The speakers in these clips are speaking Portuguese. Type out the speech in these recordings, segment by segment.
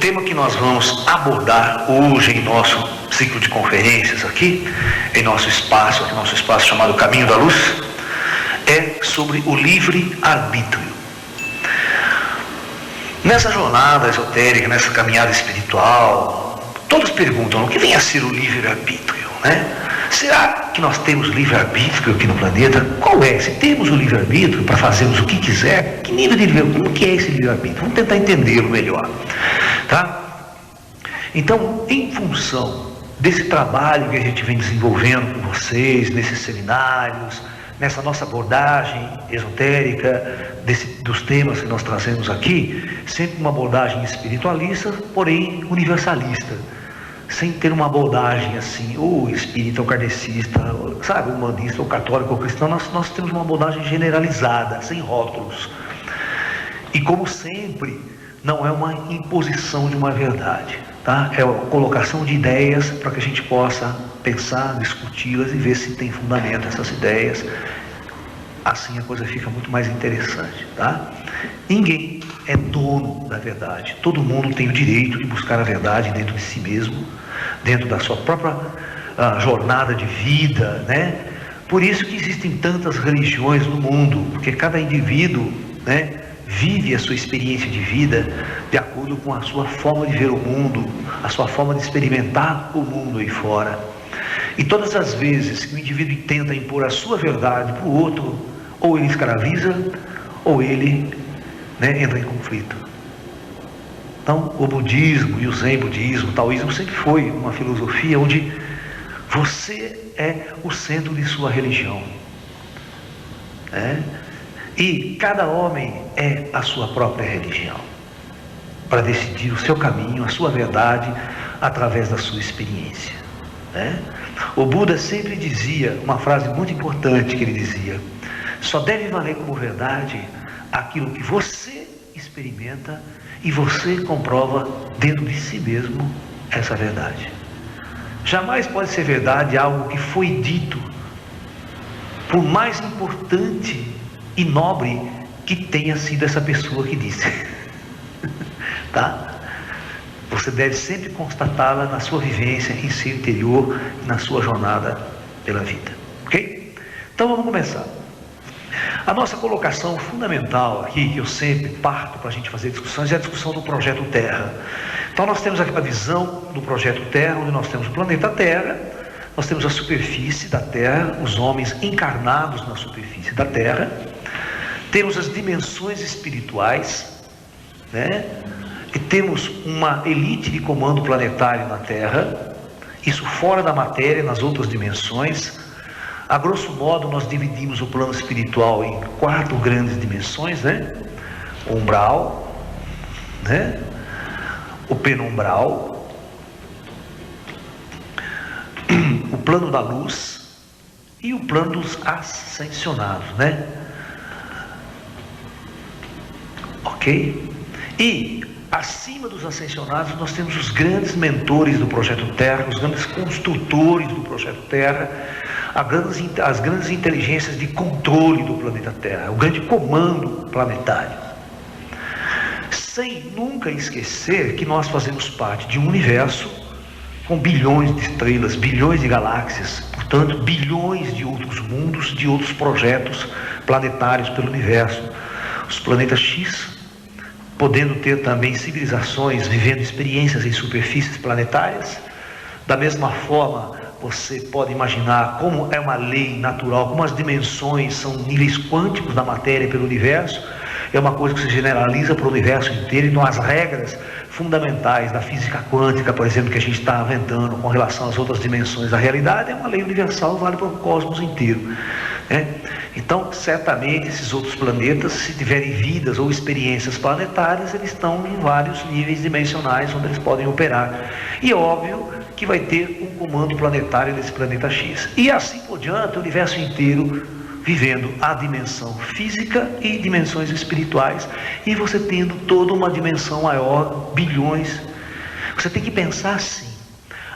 tema que nós vamos abordar hoje em nosso ciclo de conferências aqui, em nosso espaço chamado Caminho da Luz, é sobre o livre-arbítrio. Nessa jornada esotérica, nessa caminhada espiritual, todos perguntam o que vem a ser o livre-arbítrio, né? Será que nós temos livre-arbítrio aqui no planeta? Qual é? Se temos o livre-arbítrio para fazermos o que quiser, que nível de livre-arbítrio? Como que é esse livre-arbítrio? Vamos tentar entendê-lo melhor, tá? Então, em função desse trabalho que a gente vem desenvolvendo com vocês, nesses seminários, nessa nossa abordagem esotérica, dos temas que nós trazemos aqui, sempre uma abordagem espiritualista, porém universalista, sem ter uma abordagem assim, ou espírita, ou kardecista, sabe, humanista, ou católico, ou cristão. Nós temos uma abordagem generalizada, sem rótulos. E como sempre, não é uma imposição de uma verdade, tá? É a colocação de ideias para que a gente possa pensar, discuti-las e ver se tem fundamento essas ideias. Assim a coisa fica muito mais interessante, tá? Ninguém é dono da verdade. Todo mundo tem o direito de buscar a verdade dentro de si mesmo, dentro da sua própria jornada de vida, né? Por isso que existem tantas religiões no mundo, porque cada indivíduo, né, vive a sua experiência de vida de acordo com a sua forma de ver o mundo, a sua forma de experimentar o mundo aí fora. E todas as vezes que o indivíduo tenta impor a sua verdade para o outro, ou ele escraviza, ou ele, né, entra em conflito. Então, o budismo e o zen budismo, o taoísmo, sempre foi uma filosofia onde você é o centro de sua religião, né? E cada homem é a sua própria religião, para decidir o seu caminho, a sua verdade, através da sua experiência, né? O Buda sempre dizia uma frase muito importante que ele dizia: só deve valer como verdade aquilo que você experimenta e você comprova dentro de si mesmo essa verdade. Jamais pode ser verdade algo que foi dito, por mais importante e nobre que tenha sido essa pessoa que disse. Tá? Você deve sempre constatá-la na sua vivência, em seu interior, na sua jornada pela vida. Ok? Então vamos começar. A nossa colocação fundamental aqui, que eu sempre parto para a gente fazer discussões, é a discussão do projeto Terra. Então nós temos aqui a visão do projeto Terra, onde nós temos o planeta Terra, nós temos a superfície da Terra, os homens encarnados na superfície da Terra, temos as dimensões espirituais, né? E temos uma elite de comando planetário na Terra, isso fora da matéria, nas outras dimensões. A grosso modo, nós dividimos o plano espiritual em 4 grandes dimensões, né? O umbral, né? O penumbral, o plano da luz e o plano dos ascensionados, né? Ok? E acima dos ascensionados, nós temos os grandes mentores do Projeto Terra, os grandes construtores do Projeto Terra, as grandes inteligências de controle do planeta Terra, o grande comando planetário. Sem nunca esquecer que nós fazemos parte de um universo com bilhões de estrelas, bilhões de galáxias, portanto, bilhões de outros mundos, de outros projetos planetários pelo universo. Os planetas X, podendo ter também civilizações vivendo experiências em superfícies planetárias. Da mesma forma, você pode imaginar como é uma lei natural, como as dimensões são níveis quânticos da matéria pelo universo. É uma coisa que se generaliza para o universo inteiro. Então as regras fundamentais da física quântica, por exemplo, que a gente está aventando com relação às outras dimensões da realidade, é uma lei universal, vale para o cosmos inteiro, né? Então, certamente, esses outros planetas, se tiverem vidas ou experiências planetárias, eles estão em vários níveis dimensionais onde eles podem operar. E é óbvio que vai ter um comando planetário desse planeta X. E assim por diante, o universo inteiro vivendo a dimensão física e dimensões espirituais. E você tendo toda uma dimensão maior, bilhões. Você tem que pensar assim.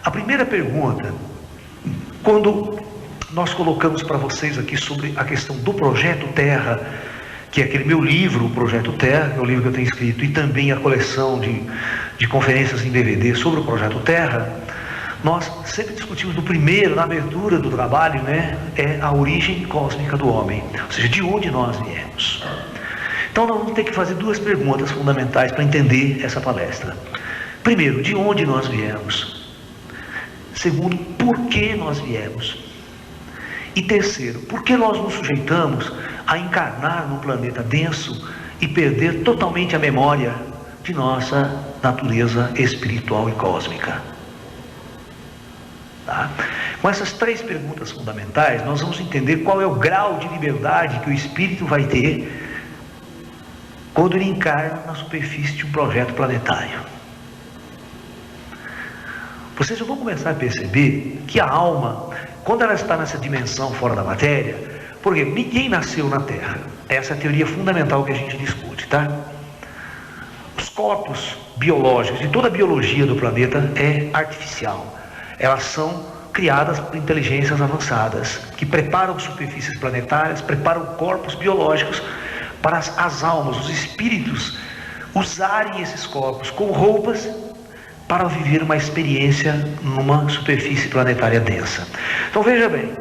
A primeira pergunta, quando nós colocamos para vocês aqui sobre a questão do projeto Terra, que é aquele meu livro, o Projeto Terra, que é o livro que eu tenho escrito, e também a coleção de conferências em DVD sobre o Projeto Terra, nós sempre discutimos no primeiro, na abertura do trabalho, né, é a origem cósmica do homem, ou seja, de onde nós viemos. Então nós vamos ter que fazer duas perguntas fundamentais para entender essa palestra. Primeiro, de onde nós viemos? Segundo, por que nós viemos? E terceiro, por que nós nos sujeitamos a encarnar num planeta denso e perder totalmente a memória de nossa natureza espiritual e cósmica? Tá? Com essas três perguntas fundamentais, nós vamos entender qual é o grau de liberdade que o espírito vai ter quando ele encarna na superfície de um projeto planetário. Vocês vão começar a perceber que a alma, quando ela está nessa dimensão fora da matéria, porque ninguém nasceu na Terra. Essa é a teoria fundamental que a gente discute, tá? Os corpos biológicos e toda a biologia do planeta é artificial. Elas são criadas por inteligências avançadas, que preparam superfícies planetárias, preparam corpos biológicos para as almas, os espíritos, usarem esses corpos como roupas para viver uma experiência numa superfície planetária densa. Então veja bem,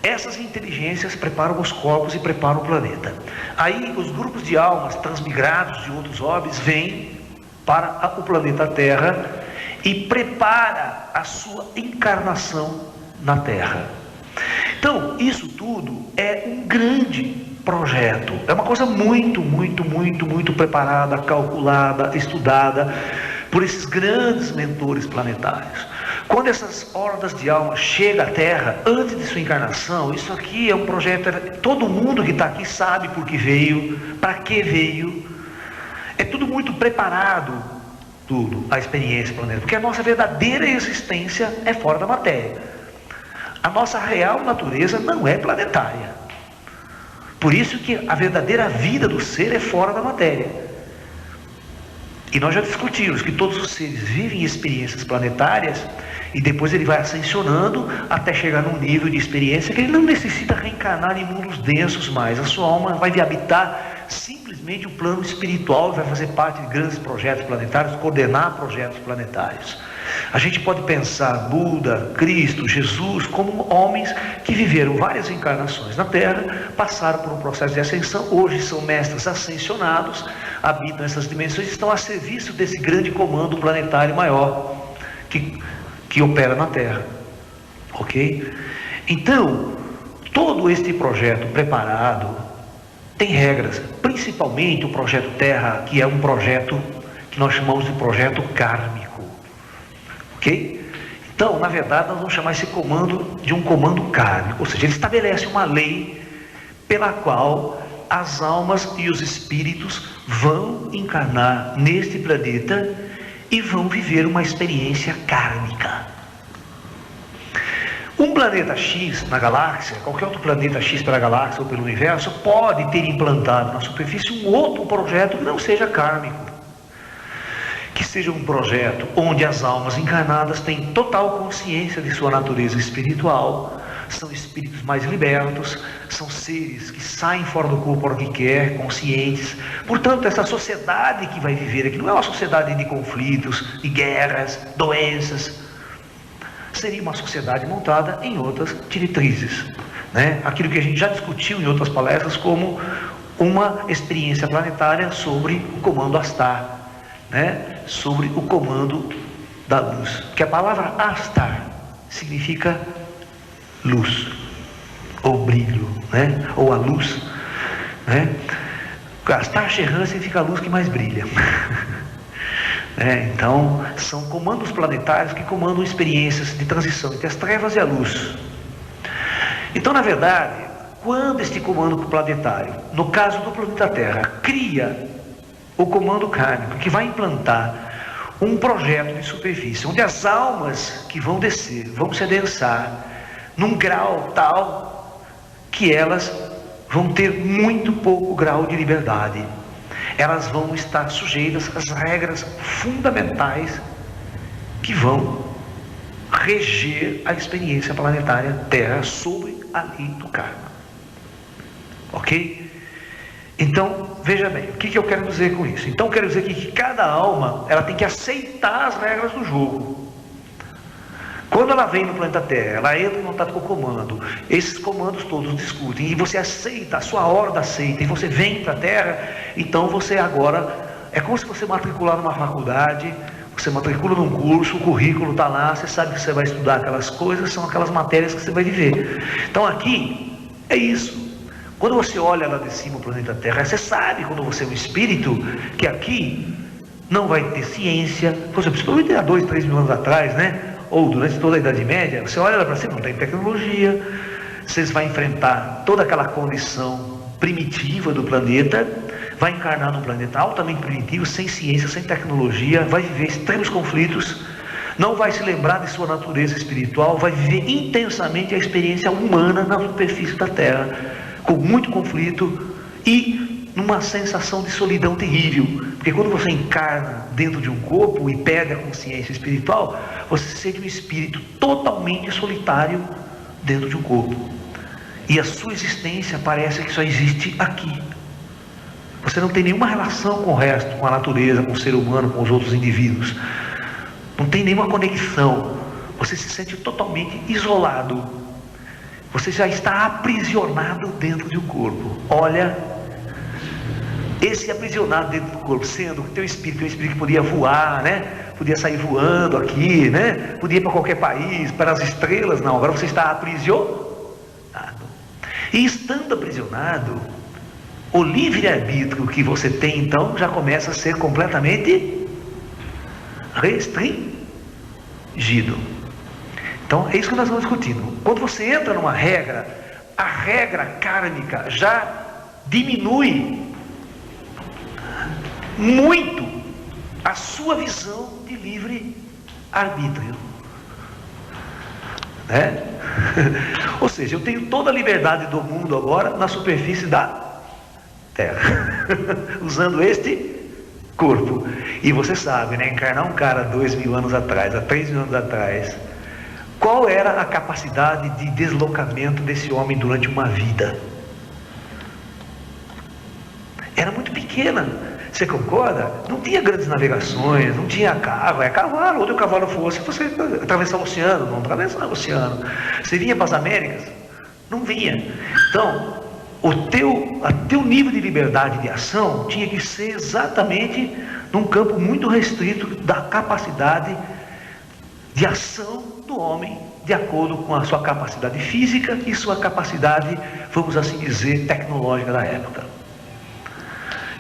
essas inteligências preparam os corpos e preparam o planeta. Aí os grupos de almas transmigrados de outros orbes vêm para o planeta Terra e prepara a sua encarnação na Terra. Então isso tudo é um grande projeto, é uma coisa muito preparada, calculada, estudada por esses grandes mentores planetários. Quando essas hordas de almas chegam à Terra, antes de sua encarnação, isso aqui é um projeto, todo mundo que está aqui sabe por que veio, para que veio, é tudo muito preparado, tudo, a experiência planeta, porque a nossa verdadeira existência é fora da matéria, a nossa real natureza não é planetária, por isso que a verdadeira vida do ser é fora da matéria. E nós já discutimos que todos os seres vivem experiências planetárias e depois ele vai ascensionando até chegar num nível de experiência que ele não necessita reencarnar em mundos densos mais. A sua alma vai habitar simplesmente o plano espiritual, vai fazer parte de grandes projetos planetários, coordenar projetos planetários. A gente pode pensar Buda, Cristo, Jesus como homens que viveram várias encarnações na Terra, passaram por um processo de ascensão, hoje são mestres ascensionados, habitam essas dimensões e estão a serviço desse grande comando planetário maior que opera na Terra. Ok? Então, todo este projeto preparado tem regras, principalmente o projeto Terra, que é um projeto que nós chamamos de projeto kármico. Ok? Então, na verdade, nós vamos chamar esse comando de um comando kármico, ou seja, ele estabelece uma lei pela qual as almas e os espíritos vão encarnar neste planeta e vão viver uma experiência kármica. Um planeta X na galáxia, qualquer outro planeta X pela galáxia ou pelo universo, pode ter implantado na superfície um outro projeto que não seja kármico. Que seja um projeto onde as almas encarnadas têm total consciência de sua natureza espiritual, são espíritos mais libertos, são seres que saem fora do corpo a hora que quer, conscientes. Portanto, essa sociedade que vai viver aqui não é uma sociedade de conflitos, de guerras, doenças. Seria uma sociedade montada em outras diretrizes, né? Aquilo que a gente já discutiu em outras palestras como uma experiência planetária sobre o comando Astar, né? Sobre o comando da luz, que a palavra Astar significa luz ou brilho, né? Ou a luz, né? Astar Sheran significa a luz que mais brilha. Então são comandos planetários que comandam experiências de transição entre as trevas e a luz. Então, na verdade, quando este comando planetário, no caso do planeta Terra, cria o comando kármico que vai implantar um projeto de superfície, onde as almas que vão descer, vão se adensar num grau tal que elas vão ter muito pouco grau de liberdade. Elas vão estar sujeitas às regras fundamentais que vão reger a experiência planetária Terra sobre a lei do karma. Ok? Então, veja bem, o que eu quero dizer com isso? Então, eu quero dizer que cada alma, ela tem que aceitar as regras do jogo. Quando ela vem no planeta Terra, ela entra em contato com o comando, esses comandos todos discutem, e você aceita, a sua horda aceita, e você vem para a Terra, então você agora, é como se você matricular numa faculdade, você matricula num curso, o currículo está lá, você sabe que você vai estudar aquelas coisas, são aquelas matérias que você vai viver. Então aqui, é isso. Quando você olha lá de cima o planeta Terra, você sabe, quando você é um espírito, que aqui não vai ter ciência, por exemplo, principalmente há 2, 3 mil anos atrás, né? Ou durante toda a Idade Média, você olha lá para cima, não tem tecnologia, vocês vão enfrentar toda aquela condição primitiva do planeta, vai encarnar num planeta altamente primitivo, sem ciência, sem tecnologia, vai viver extremos conflitos, não vai se lembrar de sua natureza espiritual, vai viver intensamente a experiência humana na superfície da Terra, com muito conflito e numa sensação de solidão terrível, porque quando você encarna dentro de um corpo e perde a consciência espiritual, você se sente um espírito totalmente solitário dentro de um corpo, e a sua existência parece que só existe aqui. Você não tem nenhuma relação com o resto, com a natureza, com o ser humano, com os outros indivíduos, não tem nenhuma conexão, você se sente totalmente isolado, você já está aprisionado dentro de um corpo. Olha, esse aprisionado dentro do corpo, sendo que teu espírito é um espírito que podia voar, né? Podia sair voando aqui, né? Podia ir para qualquer país, para as estrelas, não, agora você está aprisionado. E estando aprisionado, o livre-arbítrio que você tem, então, já começa a ser completamente restringido. Então, é isso que nós vamos discutindo. Quando você entra numa regra, a regra kármica já diminui muito a sua visão de livre-arbítrio, né? Ou seja, eu tenho toda a liberdade do mundo agora na superfície da Terra, usando este corpo. E você sabe, né? Encarnar um cara 2 mil anos atrás, há 3 mil anos atrás, qual era a capacidade de deslocamento desse homem durante uma vida? Era muito pequena. Você concorda? Não tinha grandes navegações, não tinha carro, é cavalo. Onde o cavalo fosse, você atravessar o oceano, não atravessava o oceano. Você vinha para as Américas? Não vinha. Então, o teu nível de liberdade de ação tinha que ser exatamente num campo muito restrito da capacidade de ação do homem, de acordo com a sua capacidade física e sua capacidade, vamos assim dizer, tecnológica da época.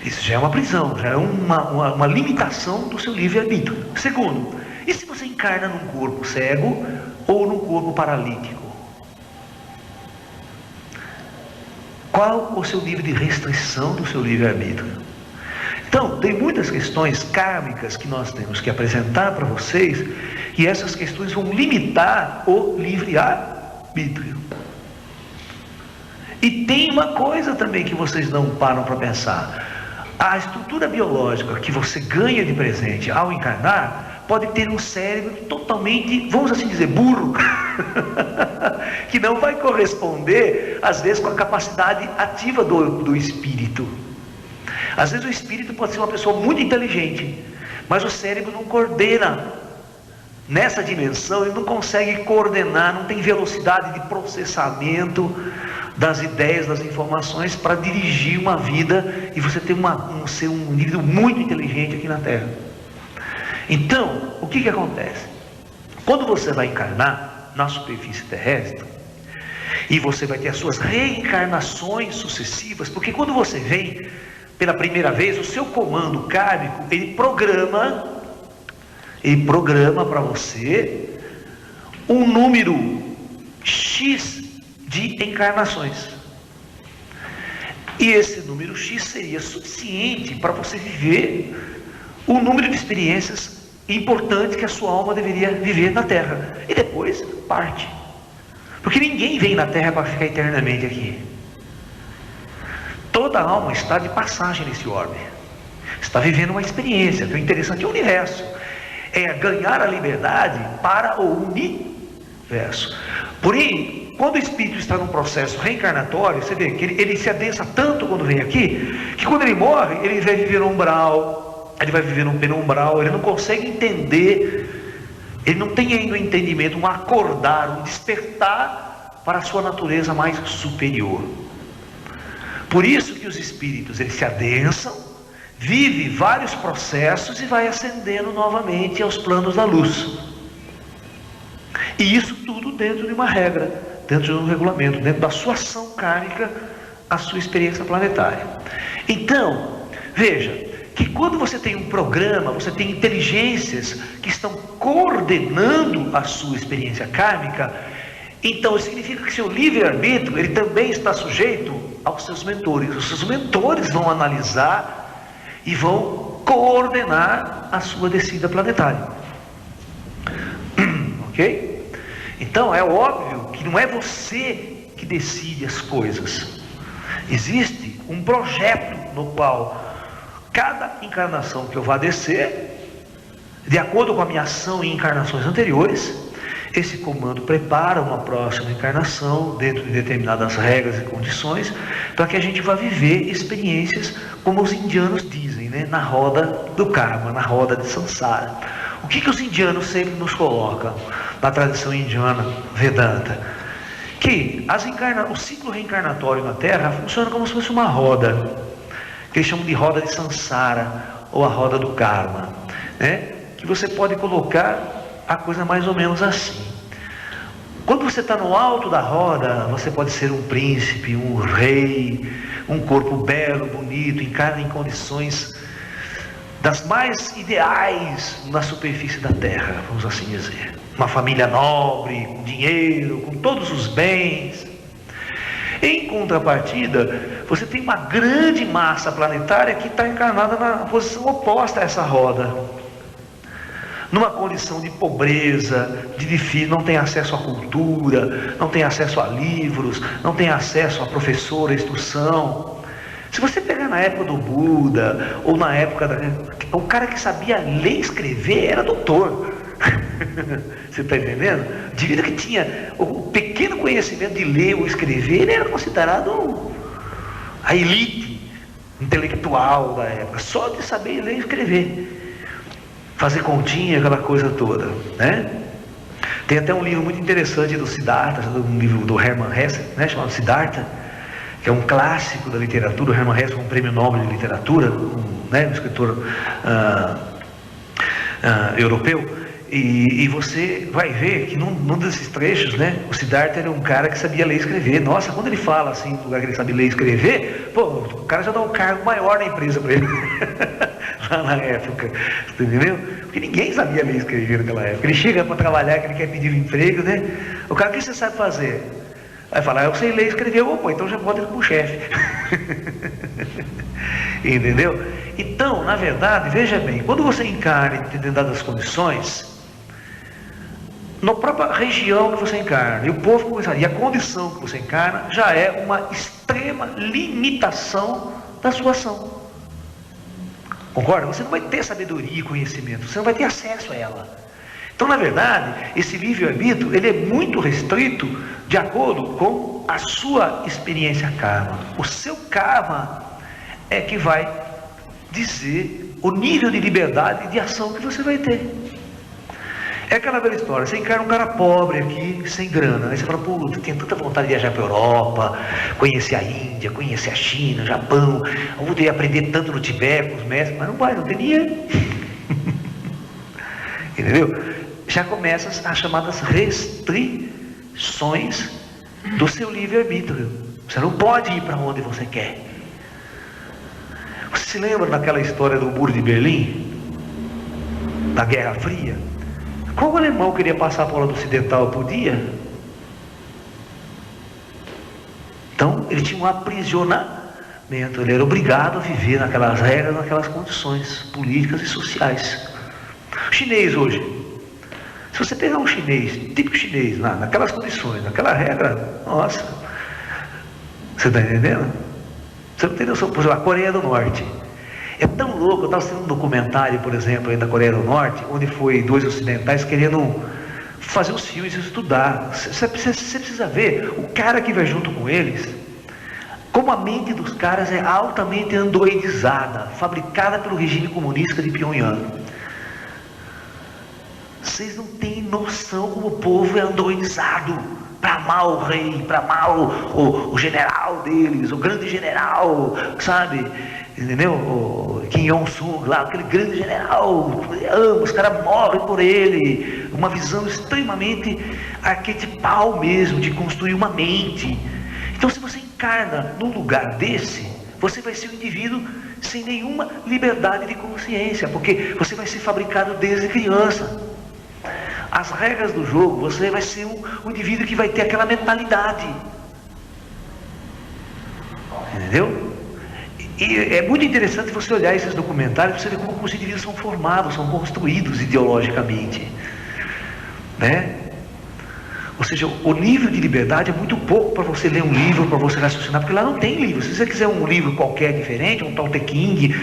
Isso já é uma prisão, já é uma limitação do seu livre-arbítrio. Segundo, e se você encarna num corpo cego ou num corpo paralítico? Qual o seu nível de restrição do seu livre-arbítrio? Então, tem muitas questões kármicas que nós temos que apresentar para vocês, e essas questões vão limitar o livre-arbítrio. E tem uma coisa também que vocês não param para pensar. A estrutura biológica que você ganha de presente ao encarnar pode ter um cérebro totalmente, vamos assim dizer, burro, que não vai corresponder às vezes com a capacidade ativa do espírito. Às vezes o espírito pode ser uma pessoa muito inteligente, mas o cérebro não coordena nessa dimensão, ele não consegue coordenar, não tem velocidade de processamento das ideias, das informações para dirigir uma vida e você ter ser um indivíduo muito inteligente aqui na Terra. Então, o que acontece? Quando você vai encarnar na superfície terrestre, e você vai ter as suas reencarnações sucessivas, porque quando você vem pela primeira vez, o seu comando kármico, ele programa para você um número X de encarnações. E esse número X seria suficiente para você viver o número de experiências importantes que a sua alma deveria viver na Terra. E depois parte. Porque ninguém vem na Terra para ficar eternamente aqui. Toda alma está de passagem nesse orbe. Está vivendo uma experiência. O interessante é o universo. É ganhar a liberdade para o universo. Porém, quando o espírito está num processo reencarnatório, você vê que ele se adensa tanto quando vem aqui, que quando ele morre, ele vai viver no umbral, ele vai viver num penumbral, ele não consegue entender, ele não tem ainda um entendimento, um acordar, um despertar para a sua natureza mais superior. Por isso que os espíritos, eles se adensam, vivem vários processos e vai ascendendo novamente aos planos da luz. E isso tudo dentro de uma regra, dentro de um regulamento, dentro da sua ação kármica, a sua experiência planetária. Então, veja, que quando você tem um programa, você tem inteligências que estão coordenando a sua experiência kármica, então significa que seu livre-arbítrio, ele também está sujeito aos seus mentores. Os seus mentores vão analisar e vão coordenar a sua descida planetária. Ok? Então é óbvio que não é você que decide as coisas. Existe um projeto no qual cada encarnação que eu vá descer, de acordo com a minha ação em encarnações anteriores, esse comando prepara uma próxima encarnação dentro de determinadas regras e condições, para que a gente vá viver experiências como os indianos dizem, né? Na roda do karma, na roda de samsara. O que os indianos sempre nos colocam na tradição indiana Vedanta? Que o ciclo reencarnatório na Terra funciona como se fosse uma roda, que eles chamam de roda de samsara, ou a roda do karma, né? Que você pode colocar a coisa mais ou menos assim. Quando você está no alto da roda, você pode ser um príncipe, um rei, um corpo belo, bonito, encarna em condições das mais ideais na superfície da terra, vamos assim dizer. Uma família nobre, com dinheiro, com todos os bens. Em contrapartida, você tem uma grande massa planetária que está encarnada na posição oposta a essa roda, numa condição de pobreza, de difícil, não tem acesso à cultura, não tem acesso a livros, não tem acesso a professor, a instrução. Se você pegar na época do Buda, ou na época o cara que sabia ler e escrever era doutor. Você está entendendo? Devido a que tinha o pequeno conhecimento de ler ou escrever, ele era considerado a elite intelectual da época, só de saber ler e escrever, fazer continha, aquela coisa toda, né? Tem até um livro muito interessante do Siddhartha, um livro do Hermann Hesse, né, chamado Siddhartha, que é um clássico da literatura. O Hermann Hesse foi um prêmio Nobel de literatura, um escritor europeu. E você vai ver que num desses trechos, né, o Siddhartha era um cara que sabia ler e escrever. Nossa, quando ele fala assim, no lugar que ele sabe ler e escrever, pô, o cara já dá um cargo maior na empresa para ele. Lá na época, entendeu? Porque ninguém sabia ler e escrever naquela época. Ele chega para trabalhar, que ele quer pedir um emprego, né? O cara, o que você sabe fazer? Aí fala, eu sei ler e escrever. Opa, então já bota ele como chefe. Entendeu? Então, na verdade, veja bem, quando você encarna em determinadas condições, na própria região que você encarna, e o povo que você encarna, e a condição que você encarna, já é uma extrema limitação da sua ação. Concorda? Você não vai ter sabedoria e conhecimento, você não vai ter acesso a ela. Então, na verdade, esse livre-arbítrio, ele é muito restrito de acordo com a sua experiência karma. O seu karma é que vai dizer o nível de liberdade e de ação que você vai ter. É aquela velha história, você encarna um cara pobre aqui, sem grana, aí você fala, pô, eu tenho tanta vontade de viajar para a Europa, conhecer a Índia, conhecer a China, o Japão, eu vou ter que aprender tanto no Tibete com os mestres, mas não vai, não tem dinheiro. Entendeu? Já começam as chamadas restrições do seu livre-arbítrio. Você não pode ir para onde você quer. Você se lembra daquela história do Muro de Berlim? Da Guerra Fria? Qual alemão queria passar para o lado ocidental? Podia? Então, ele tinha um aprisionamento, ele era obrigado a viver naquelas regras, naquelas condições políticas e sociais. O chinês hoje, se você pegar um chinês, típico chinês, naquelas condições, naquela regra, nossa, você está entendendo? Você não tem noção. Por exemplo, a Coreia do Norte. É tão louco, eu estava assistindo um documentário, por exemplo, aí da Coreia do Norte, onde foi dois ocidentais querendo fazer os filmes e estudar. Você precisa ver, o cara que vai junto com eles, Como a mente dos caras é altamente androidizada, fabricada pelo regime comunista de Pyongyang. Vocês não têm noção como o povo é androidizado para amar o rei, para amar o general deles, o grande general, sabe? Entendeu? O Kim Jong-sung lá, aquele grande general, ama, os caras morrem por ele. Uma visão extremamente arquetipal mesmo, de construir uma mente. Então, se você encarna num lugar desse, você vai ser um indivíduo sem nenhuma liberdade de consciência, porque você vai ser fabricado desde criança. As regras do jogo, você vai ser um indivíduo que vai ter aquela mentalidade. Entendeu? E é muito interessante você olhar esses documentários, você ver como os indivíduos são formados, são construídos ideologicamente, né? Ou seja, o nível de liberdade é muito pouco para você ler um livro, para você raciocinar, porque lá não tem livro. Se você quiser um livro qualquer diferente, um Tao Te Ching,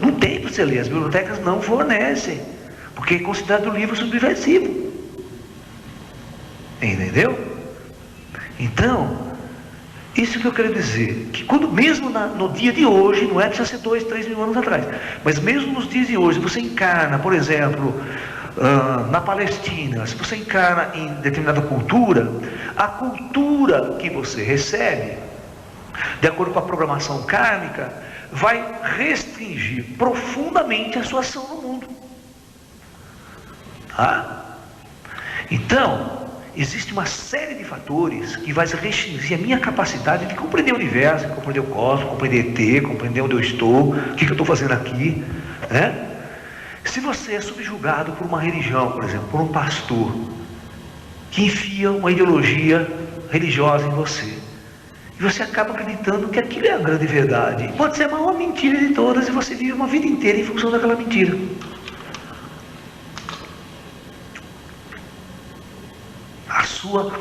não tem para você ler, as bibliotecas não fornecem, porque é considerado um livro subversivo. Entendeu? Então, isso que eu quero dizer, que quando mesmo no dia de hoje, não é precisa ser 2, 3 mil anos atrás, mas mesmo nos dias de hoje, você encarna, por exemplo, na Palestina, se você encarna em determinada cultura, a cultura que você recebe, de acordo com a programação kármica, vai restringir profundamente a sua ação no mundo. Tá? Então, existe uma série de fatores que vai restringir a minha capacidade de compreender o universo, compreender o cosmos, compreender ET, compreender onde eu estou, o que eu estou fazendo aqui, né? Se você é subjugado por uma religião, por exemplo, por um pastor, que enfia uma ideologia religiosa em você, e você acaba acreditando que aquilo é a grande verdade, pode ser a maior mentira de todas, e você vive uma vida inteira em função daquela mentira. A sua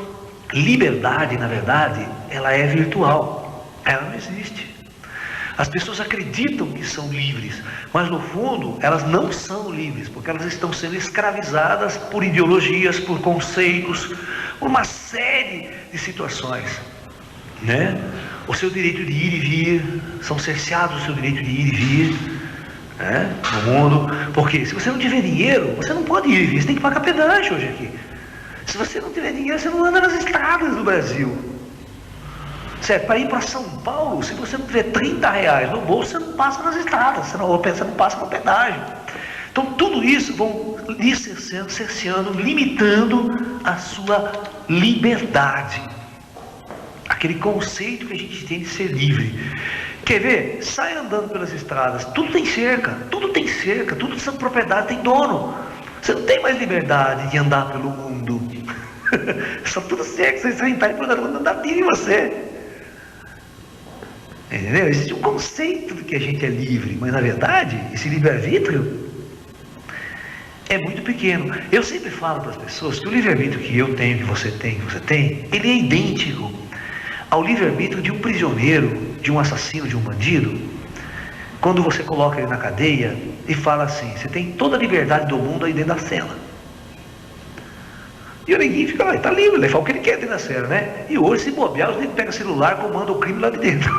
liberdade, na verdade, ela é virtual, ela não existe. As pessoas acreditam que são livres, mas no fundo elas não são livres, porque elas estão sendo escravizadas por ideologias, por conceitos, por uma série de situações, né? O seu direito de ir e vir, são cerceados o seu direito de ir e vir, né? No mundo, porque se você não tiver dinheiro, você não pode ir e vir, você tem que pagar pedágio hoje aqui. Se você não tiver dinheiro, você não anda nas estradas do Brasil. Certo? Para ir para São Paulo, se você não tiver 30 reais no bolso, você não passa nas estradas, você não passa no pedágio. Então tudo isso vão lhe cerceando, limitando a sua liberdade. Aquele conceito que a gente tem de ser livre. Quer ver? Sai andando pelas estradas, tudo tem cerca, tudo essa propriedade tem dono. Você não tem mais liberdade de andar pelo mundo. Só tudo cerca, você sai entrar e todo mundo andar em você. Entendeu? Existe um conceito de que a gente é livre, mas na verdade, esse livre-arbítrio é muito pequeno. Eu sempre falo para as pessoas que o livre-arbítrio que eu tenho, que você tem, ele é idêntico ao livre-arbítrio de um prisioneiro, de um assassino, de um bandido, quando você coloca ele na cadeia e fala assim, você tem toda a liberdade do mundo aí dentro da cela. E o neguinho fica lá, ele está livre, ele fala o que ele quer dentro da cela, né? E hoje, se bobear, os negros pegam celular, comandam o crime lá de dentro.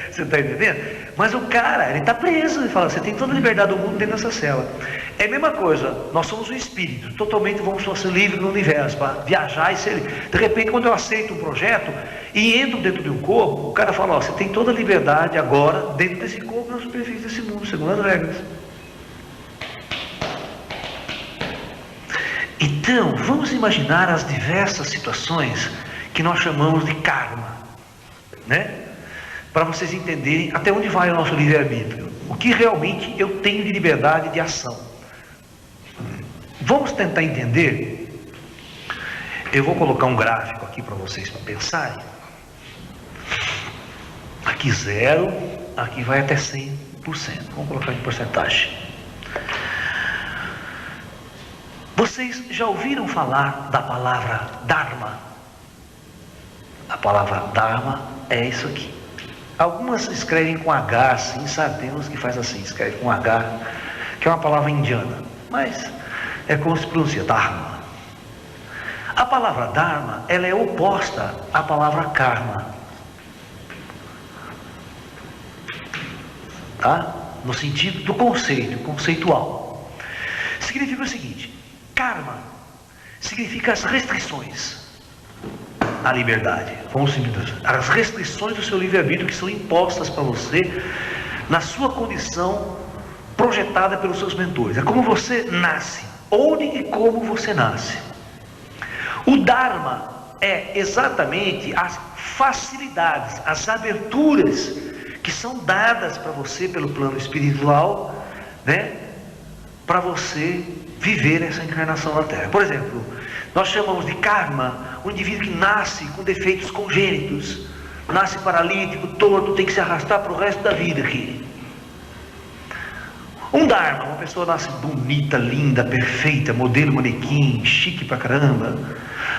Você está entendendo? Mas o cara, ele está preso, ele fala, você tem toda a liberdade do mundo dentro dessa cela. É a mesma coisa, nós somos um espírito, totalmente vamos ser livres no universo, para viajar e ser livre. De repente, quando eu aceito um projeto e entro dentro de um corpo, o cara fala, ó, você tem toda a liberdade agora, dentro desse corpo, na superfície desse mundo, segundo as regras. Então, vamos imaginar as diversas situações que nós chamamos de karma, né? Para vocês entenderem até onde vai o nosso livre-arbítrio, o que realmente eu tenho de liberdade de ação. Vamos tentar entender. Eu vou colocar um gráfico aqui para vocês pensarem. Aqui 0, aqui vai até 100%. Vamos colocar em porcentagem. Vocês já ouviram falar da palavra Dharma? A palavra Dharma é isso aqui. Algumas escrevem com H assim, sabe? Tem uns que faz assim, escreve com H, que é uma palavra indiana. Mas é como se pronuncia, Dharma. A palavra Dharma, ela é oposta à palavra Karma. Tá? No sentido do conceito, conceitual. Significa o seguinte: Karma significa as restrições à liberdade. Vamos simplificar. As restrições do seu livre-arbítrio que são impostas para você na sua condição projetada pelos seus mentores. É como você nasce, onde e como você nasce. O Dharma é exatamente as facilidades, as aberturas que são dadas para você pelo plano espiritual, né, para você viver essa encarnação na Terra. Por exemplo, nós chamamos de karma o indivíduo que nasce com defeitos congênitos, nasce paralítico, torto, tem que se arrastar para o resto da vida aqui. Um Dharma, uma pessoa nasce bonita, linda, perfeita, modelo manequim, chique pra caramba,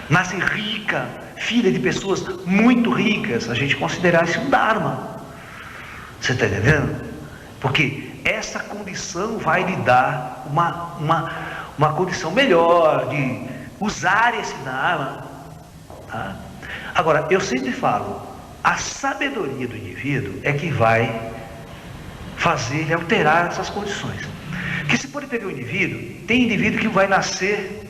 nasce rica, filha de pessoas muito ricas, a gente considera isso um Dharma. Você está entendendo? Porque essa condição vai lhe dar uma condição melhor de usar esse Dharma. Tá? Agora, eu sempre falo, a sabedoria do indivíduo é que vai fazer ele alterar essas condições. Porque se pode pegar o indivíduo, tem indivíduo que vai nascer,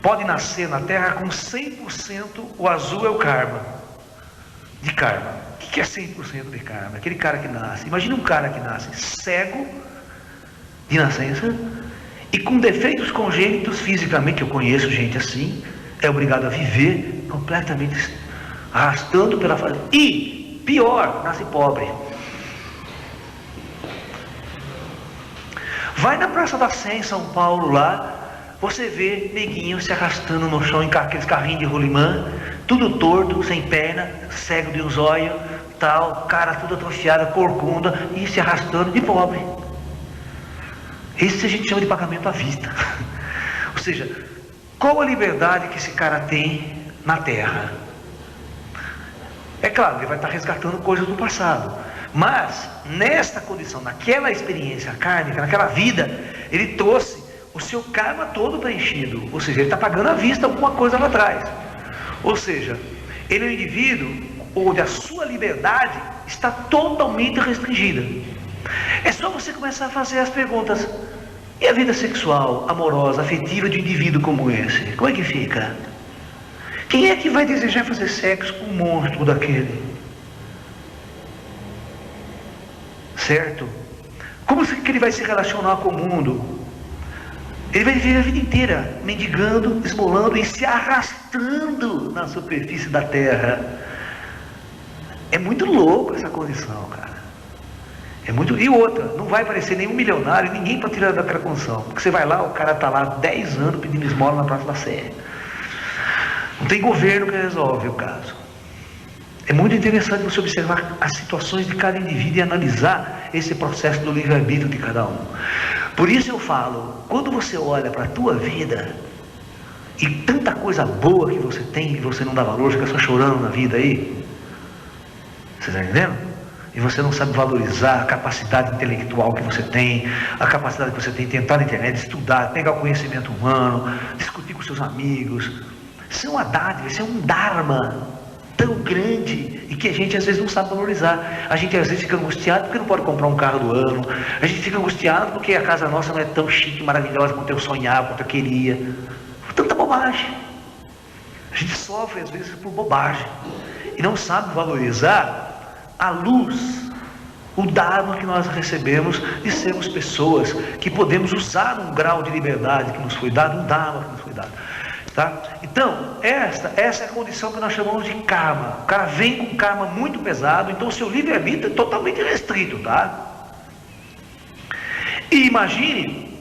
pode nascer na Terra com 100%, o azul é o karma, de karma. O que é 100% de karma? Aquele cara que nasce, imagina um cara que nasce cego de nascença e com defeitos congênitos fisicamente, eu conheço gente assim, é obrigado a viver completamente arrastando pela face. E, pior, nasce pobre. Vai na Praça da Sé, em São Paulo, lá, você vê neguinho se arrastando no chão em aqueles carrinhos de rolimã, tudo torto, sem perna, cego de um zóio, tal, cara tudo atrofiado, corcunda, e se arrastando de pobre. Isso a gente chama de pagamento à vista. Ou seja, qual a liberdade que esse cara tem na Terra? É claro, ele vai estar resgatando coisas do passado. Mas, nesta condição, naquela experiência kármica, naquela vida, ele trouxe o seu karma todo preenchido. Ou seja, ele está pagando à vista alguma coisa lá atrás. Ou seja, ele é um indivíduo onde a sua liberdade está totalmente restringida. É só você começar a fazer as perguntas. E a vida sexual, amorosa, afetiva de um indivíduo como esse? Como é que fica? Quem é que vai desejar fazer sexo com um monstro daquele? Certo? Como que ele vai se relacionar com o mundo? Ele vai viver a vida inteira mendigando, esmolando e se arrastando na superfície da terra. É muito louco essa condição, cara. É muito... E outra, não vai aparecer nenhum milionário, ninguém para tirar daquela condição. Porque você vai lá, o cara está lá 10 anos pedindo esmola na Praça da Sé. Não tem governo que resolve o caso. É muito interessante você observar as situações de cada indivíduo e analisar esse processo do livre-arbítrio de cada um. Por isso eu falo, quando você olha para a tua vida e tanta coisa boa que você tem e você não dá valor, fica só chorando na vida aí, você está entendendo? E você não sabe valorizar a capacidade intelectual que você tem, a capacidade que você tem de entrar na internet, estudar, pegar o conhecimento humano, discutir com seus amigos. Isso é uma dádiva, isso é um dharma tão grande e que a gente às vezes não sabe valorizar. A gente às vezes fica angustiado porque não pode comprar um carro do ano, a gente fica angustiado porque a casa nossa não é tão chique, maravilhosa quanto eu sonhava, quanto eu queria. Tanta bobagem. A gente sofre às vezes por bobagem e não sabe valorizar a luz, o dharma que nós recebemos de sermos pessoas que podemos usar um grau de liberdade que nos foi dado, um dharma que nos foi dado. Tá? Então, essa é a condição que nós chamamos de karma. O cara vem com karma muito pesado, então o seu livre-arbítrio é totalmente restrito, tá? E imagine,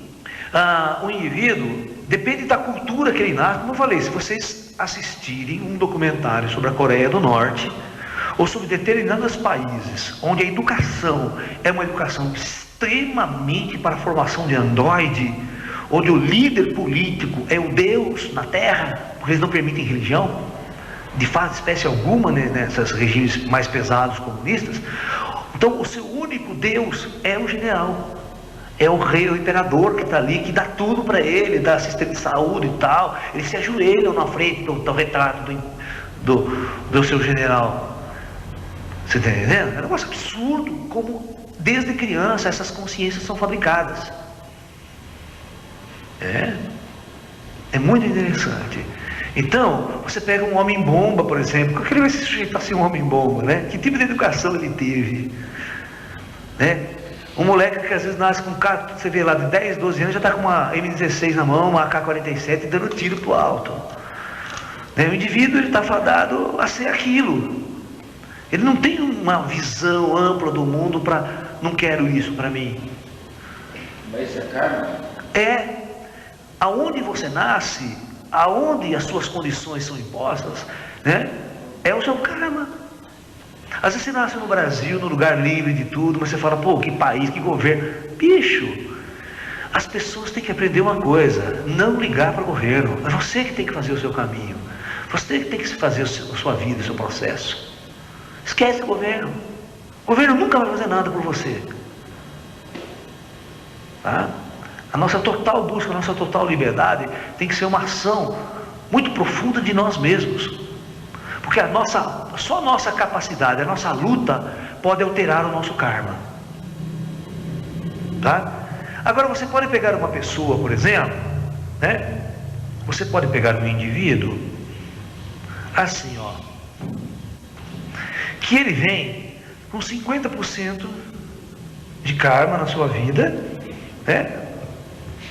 um indivíduo, depende da cultura que ele nasce, como eu falei, se vocês assistirem um documentário sobre a Coreia do Norte, ou sobre determinados países, onde a educação é uma educação extremamente para a formação de androide, onde o líder político é o Deus na Terra, porque eles não permitem religião, de fato, espécie alguma, né, nessas regimes mais pesados comunistas. Então, o seu único Deus é o general. É o rei, o imperador que está ali, que dá tudo para ele, dá assistência de saúde e tal. Eles se ajoelham na frente do retrato do seu general. Você está entendendo? É um negócio absurdo, como desde criança essas consciências são fabricadas. É muito interessante. Então, você pega um homem-bomba, por exemplo. Como que ele vai se sujeitar a ser um homem-bomba, né? Que tipo de educação ele teve? Né? Um moleque que às vezes nasce com um carro, você vê lá, de 10, 12 anos, já está com uma M16 na mão, uma AK-47, dando tiro para o alto. Né? O indivíduo está fadado a ser aquilo. Ele não tem uma visão ampla do mundo para, não quero isso para mim. Mas isso é karma? Aonde você nasce, aonde as suas condições são impostas, né? É o seu karma. Às vezes você nasce no Brasil, num lugar livre de tudo, mas você fala, pô, que país, que governo. Bicho, as pessoas têm que aprender uma coisa: não ligar para o governo. É você que tem que fazer o seu caminho. Você que tem que fazer a sua vida, o seu processo. Esquece o governo. O governo nunca vai fazer nada por você. Tá? A nossa total busca, a nossa total liberdade tem que ser uma ação muito profunda de nós mesmos. Porque só a nossa capacidade, a nossa luta pode alterar o nosso karma. Tá? Agora você pode pegar uma pessoa, por exemplo, né? Você pode pegar um indivíduo assim, ó, que ele vem com 50% de karma na sua vida, né?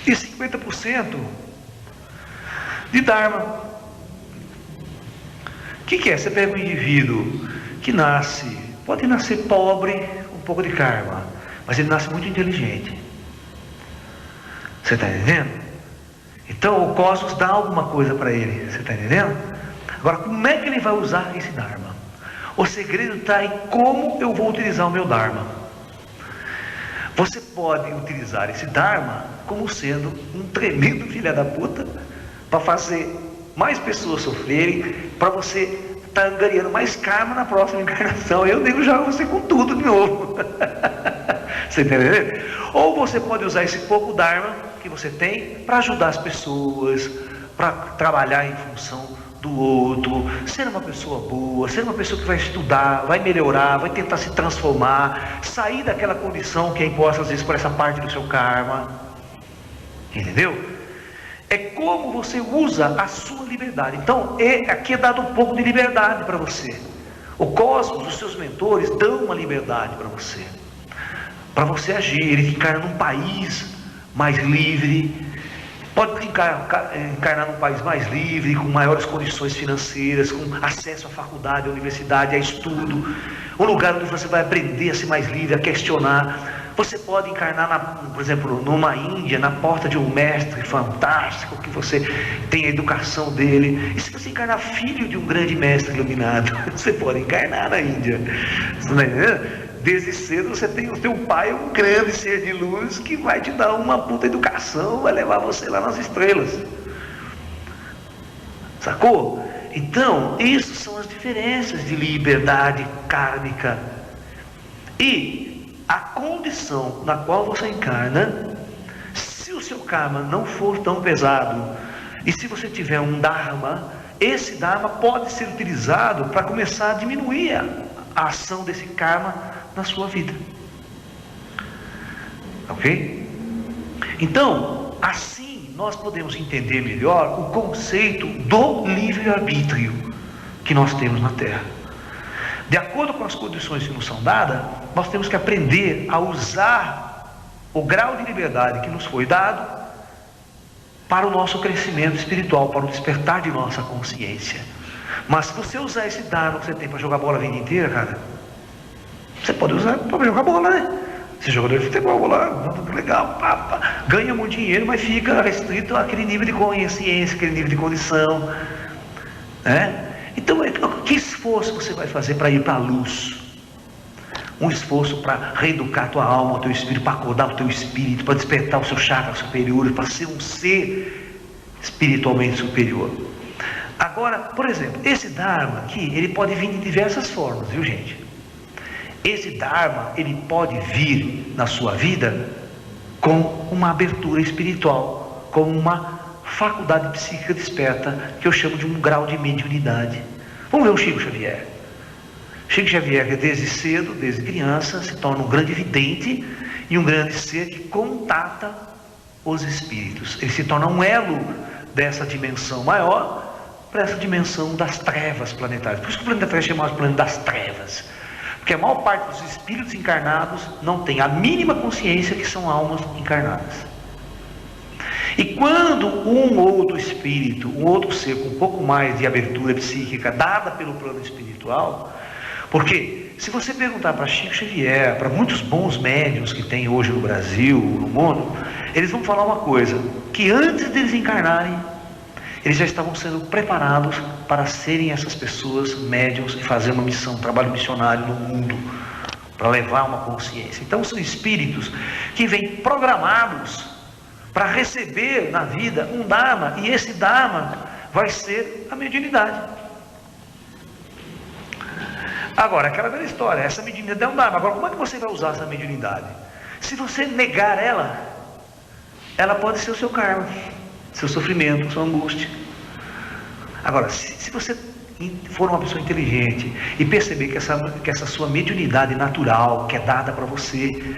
E 50% de dharma. O que é? Você pega um indivíduo que pode nascer pobre, um pouco de karma, mas ele nasce muito inteligente. Você está entendendo? Então o cosmos dá alguma coisa para ele. Você está entendendo? Agora, como é que ele vai usar esse dharma? O segredo está em como eu vou utilizar o meu dharma. Você pode utilizar esse dharma como sendo um tremendo filho da puta, para fazer mais pessoas sofrerem, para você estar ganhando mais karma na próxima encarnação. Eu nego já você com tudo de novo. Você entendeu? Ou você pode usar esse pouco dharma que você tem para ajudar as pessoas, para trabalhar em função do outro, ser uma pessoa boa, ser uma pessoa que vai estudar, vai melhorar, vai tentar se transformar, sair daquela condição que é imposta às vezes por essa parte do seu karma. Entendeu? É como você usa a sua liberdade. Então, aqui é dado um pouco de liberdade para você. O cosmos, os seus mentores dão uma liberdade para você agir. Ele encarna num país mais livre. Pode encarnar num país mais livre, com maiores condições financeiras, com acesso à faculdade, à universidade, a estudo. Um lugar onde você vai aprender a ser mais livre, a questionar. Você pode encarnar, por exemplo, numa Índia, na porta de um mestre fantástico, que você tem a educação dele. E se você encarnar filho de um grande mestre iluminado, você pode encarnar na Índia. Desde cedo você tem o teu pai, um grande ser de luz, que vai te dar uma puta educação, vai levar você lá nas estrelas. Sacou? Então, isso são as diferenças de liberdade kármica. E a condição na qual você encarna, se o seu karma não for tão pesado, e se você tiver um dharma, esse dharma pode ser utilizado para começar a diminuir a ação desse karma na sua vida. Ok? Então, assim nós podemos entender melhor o conceito do livre-arbítrio que nós temos na Terra. De acordo com as condições que nos são dadas, nós temos que aprender a usar o grau de liberdade que nos foi dado para o nosso crescimento espiritual, para o despertar de nossa consciência. Mas se você usar esse dado que você tem para jogar bola a vida inteira, cara, você pode usar para jogar bola, né? Você é jogador de futebol lá, legal, ganha muito dinheiro, mas fica restrito àquele nível de consciência, aquele nível de condição, né? Então, que esforço você vai fazer para ir para a luz? Um esforço para reeducar a tua alma, o teu espírito, para acordar o teu espírito, para despertar o seu chakra superior, para ser um ser espiritualmente superior. Agora, por exemplo, esse Dharma aqui, ele pode vir de diversas formas, viu, gente? Esse Dharma, ele pode vir na sua vida com uma abertura espiritual, com uma faculdade psíquica desperta, que eu chamo de um grau de mediunidade. Vamos ver o Chico Xavier. Chico Xavier, que desde cedo, desde criança, se torna um grande vidente e um grande ser que contata os espíritos. Ele se torna um elo dessa dimensão maior para essa dimensão das trevas planetárias. Por isso que o planeta Terra é chamado de planeta das trevas, porque a maior parte dos espíritos encarnados não tem a mínima consciência que são almas encarnadas. E quando um outro espírito, um outro ser com um pouco mais de abertura psíquica dada pelo plano espiritual, porque se você perguntar para Chico Xavier, para muitos bons médiuns que tem hoje no Brasil, no mundo, eles vão falar uma coisa, que antes deles encarnarem, eles já estavam sendo preparados para serem essas pessoas médiuns e fazer uma missão, um trabalho missionário no mundo, para levar uma consciência. Então são espíritos que vêm programados para receber na vida um Dharma, e esse Dharma vai ser a mediunidade. Agora, aquela velha história, essa mediunidade é um Dharma. Agora, como é que você vai usar essa mediunidade? Se você negar ela pode ser o seu karma, seu sofrimento, sua angústia. Agora, se você for uma pessoa inteligente e perceber que essa sua mediunidade natural, que é dada para você,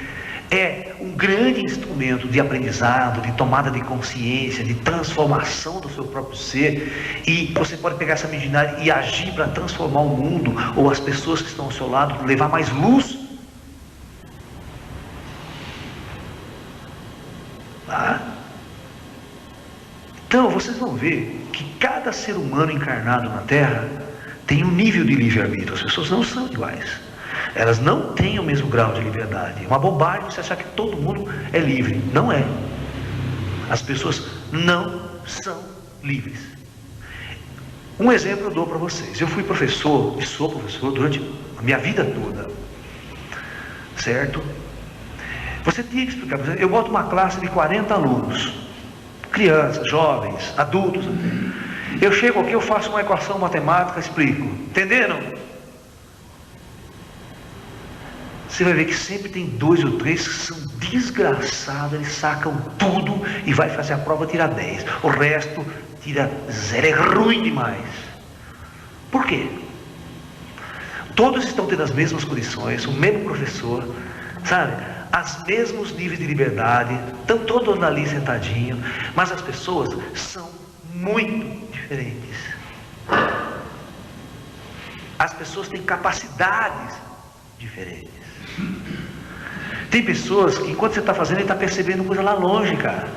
é um grande instrumento de aprendizado, de tomada de consciência, de transformação do seu próprio ser, e você pode pegar essa mediunidade e agir para transformar o mundo, ou as pessoas que estão ao seu lado, levar mais luz. Então vocês vão ver que cada ser humano encarnado na Terra tem um nível de livre-arbítrio. As pessoas não são iguais, elas não têm o mesmo grau de liberdade. É uma bobagem você achar que todo mundo é livre. Não é. As pessoas não são livres. Um exemplo eu dou para vocês. Eu fui professor e sou professor durante a minha vida toda, certo? Você tinha que explicar. Eu boto uma classe de 40 alunos, crianças, jovens, adultos. Eu chego aqui, eu faço uma equação matemática, explico. Entenderam? Você vai ver que sempre tem 2 ou 3 que são desgraçados, eles sacam tudo e vai fazer a prova, tira 10. O resto tira 0, é ruim demais. Por quê? Todos estão tendo as mesmas condições, o mesmo professor, sabe? Os mesmos níveis de liberdade, estão todos ali sentadinhos, mas as pessoas são muito diferentes. As pessoas têm capacidades diferentes. Tem pessoas que enquanto você está fazendo, ele está percebendo coisa lá longe, cara.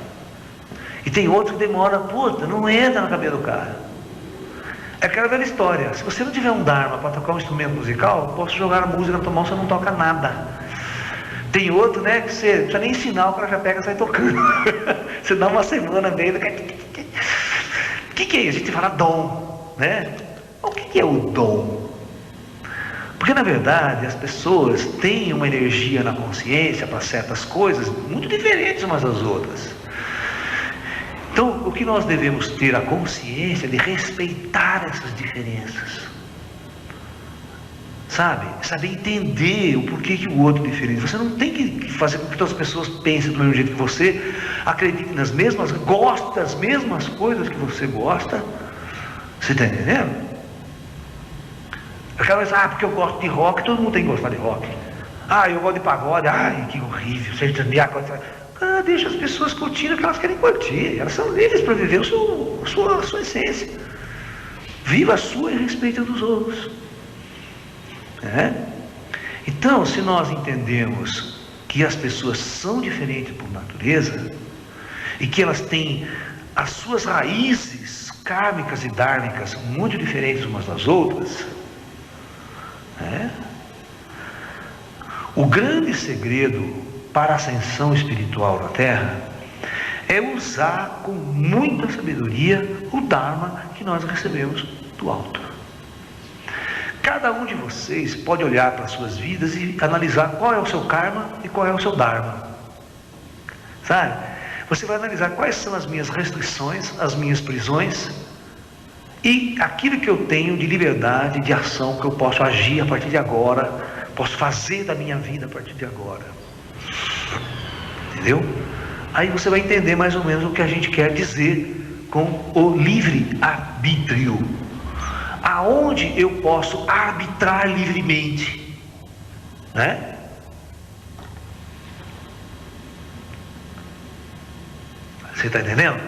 E tem outros que demora, puta, não entra na cabeça do cara. É aquela velha história, se você não tiver um Dharma para tocar um instrumento musical, eu posso jogar a música na tua mão, você não toca nada. Tem outro, né, que você não precisa nem ensinar, o cara já pega e sai tocando. Você dá uma semana meio. O que é isso? A gente fala dom, né? O que é o dom? Porque na verdade as pessoas têm uma energia na consciência para certas coisas muito diferentes umas das outras. Então o que nós devemos ter a consciência de respeitar essas diferenças. Sabe? Saber entender o porquê que o outro é diferente. Você não tem que fazer com que todas as pessoas pensem do mesmo jeito que você, acreditem nas mesmas, gostem das mesmas coisas que você gosta. Você está entendendo? Aquela vez, porque eu gosto de rock, todo mundo tem que gostar de rock. Eu gosto de pagode, que horrível, deixa as pessoas curtindo o que elas querem curtir. Elas são livres para viver a sua essência. Viva a sua e respeite a dos outros. Então, se nós entendemos que as pessoas são diferentes por natureza e que elas têm as suas raízes kármicas e dármicas muito diferentes umas das outras, o grande segredo para a ascensão espiritual na Terra é usar com muita sabedoria o Dharma que nós recebemos do alto. Cada um de vocês pode olhar para as suas vidas e analisar qual é o seu karma e qual é o seu dharma. Sabe? Você vai analisar quais são as minhas restrições, as minhas prisões e aquilo que eu tenho de liberdade, de ação, que eu posso agir a partir de agora, posso fazer da minha vida a partir de agora. Entendeu? Aí você vai entender mais ou menos o que a gente quer dizer com o livre-arbítrio. Aonde eu posso arbitrar livremente, né? Você está entendendo?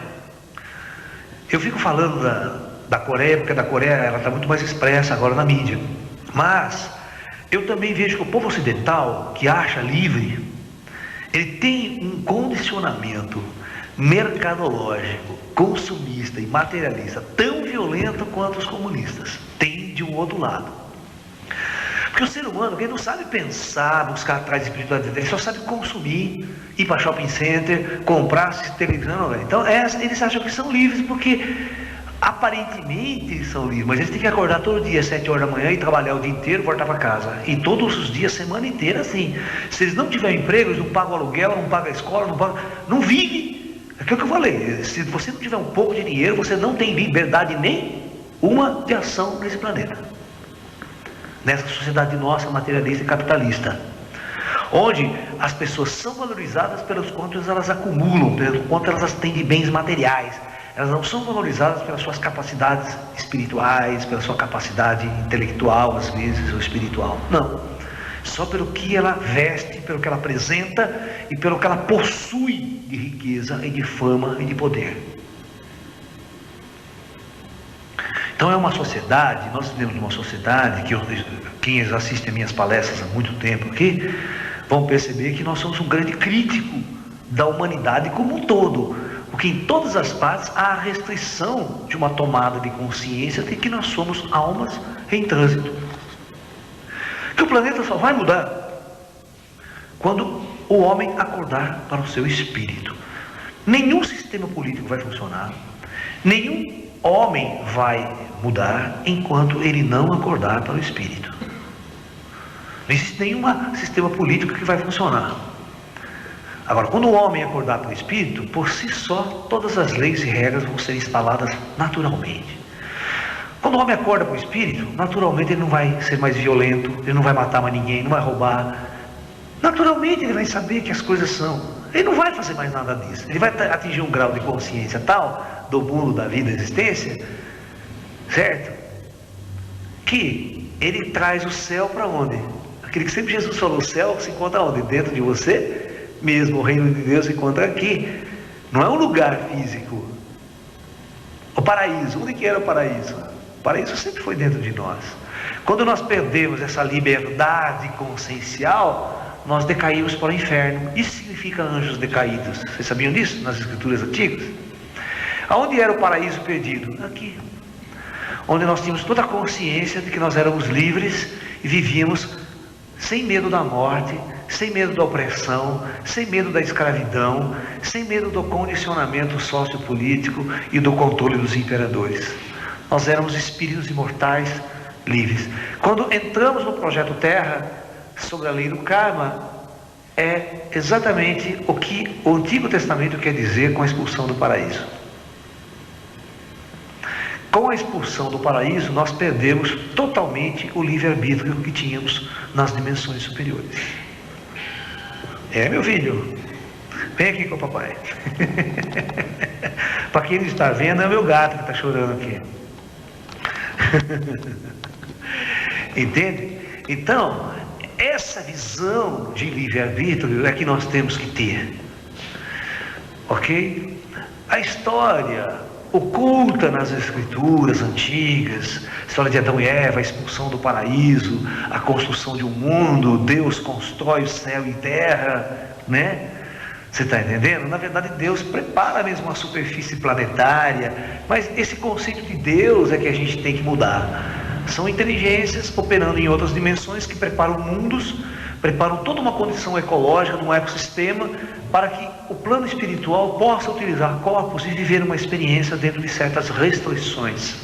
Eu fico falando da Coreia, porque da Coreia ela está muito mais expressa agora na mídia. Mas eu também vejo que o povo ocidental, que acha livre, ele tem um condicionamento mercadológico, consumista e materialista tão violento quanto os comunistas. Tem de um outro lado. Porque o ser humano, ele não sabe pensar, buscar atrás de espiritualidade, ele só sabe consumir, ir para shopping center, comprar televisão. Então eles acham que são livres porque aparentemente eles são livres, mas eles têm que acordar todo dia às 7 horas da manhã e trabalhar o dia inteiro e voltar para casa. E todos os dias, semana inteira, assim. Se eles não tiverem emprego, eles não pagam aluguel, não pagam a escola, não vive. É aquilo que eu falei. Se você não tiver um pouco de dinheiro, você não tem liberdade nenhuma de ação nesse planeta. Nessa sociedade nossa, materialista e capitalista. Onde as pessoas são valorizadas pelos quantos elas acumulam, pelo quanto elas têm de bens materiais. Elas não são valorizadas pelas suas capacidades espirituais, pela sua capacidade intelectual, às vezes, ou espiritual. Não. Só pelo que ela veste, pelo que ela apresenta e pelo que ela possui de riqueza e de fama e de poder. Então é uma sociedade, nós temos uma sociedade que quem assiste a minhas palestras há muito tempo aqui, vão perceber que nós somos um grande crítico da humanidade como um todo. Porque em todas as partes há a restrição de uma tomada de consciência de que nós somos almas em trânsito. Que o planeta só vai mudar quando o homem acordar para o seu espírito. Nenhum sistema político vai funcionar, nenhum homem vai mudar enquanto ele não acordar para o espírito. Não existe nenhum sistema político que vai funcionar. Agora, quando o homem acordar para o espírito, por si só, todas as leis e regras vão ser instaladas naturalmente. Quando o homem acorda para o espírito, naturalmente ele não vai ser mais violento, ele não vai matar mais ninguém, não vai roubar. Naturalmente ele vai saber que as coisas são. Ele não vai fazer mais nada disso. Ele vai atingir um grau de consciência tal do mundo, da vida, da existência, certo? Que ele traz o céu para onde? Aquele que sempre Jesus falou, o céu se encontra onde? Dentro de você mesmo. O reino de Deus se encontra aqui. Não é um lugar físico. O paraíso, onde que era o paraíso? O paraíso sempre foi dentro de nós. Quando nós perdemos essa liberdade consciencial, nós decaímos para o inferno. Isso significa anjos decaídos. Vocês sabiam disso nas escrituras antigas? Aonde era o paraíso perdido? Aqui. Onde nós tínhamos toda a consciência de que nós éramos livres e vivíamos sem medo da morte, sem medo da opressão, sem medo da escravidão, sem medo do condicionamento sociopolítico e do controle dos imperadores. Nós éramos espíritos imortais, livres. Quando entramos no projeto Terra, sobre a lei do karma, é exatamente o que o Antigo Testamento quer dizer com a expulsão do paraíso. Com a expulsão do paraíso, nós perdemos totalmente o livre-arbítrio que tínhamos nas dimensões superiores. É, meu filho, vem aqui com o papai. Para quem não está vendo, é o meu gato que está chorando aqui. Entende? Então, essa visão de livre-arbítrio é que nós temos que ter. Ok? A história oculta nas escrituras antigas, a história de Adão e Eva, a expulsão do paraíso, a construção de um mundo, Deus constrói o céu e terra, né? Você está entendendo? Na verdade, Deus prepara mesmo uma superfície planetária, mas esse conceito de Deus é que a gente tem que mudar. São inteligências operando em outras dimensões que preparam mundos, preparam toda uma condição ecológica, de um ecossistema, para que o plano espiritual possa utilizar corpos e viver uma experiência dentro de certas restrições.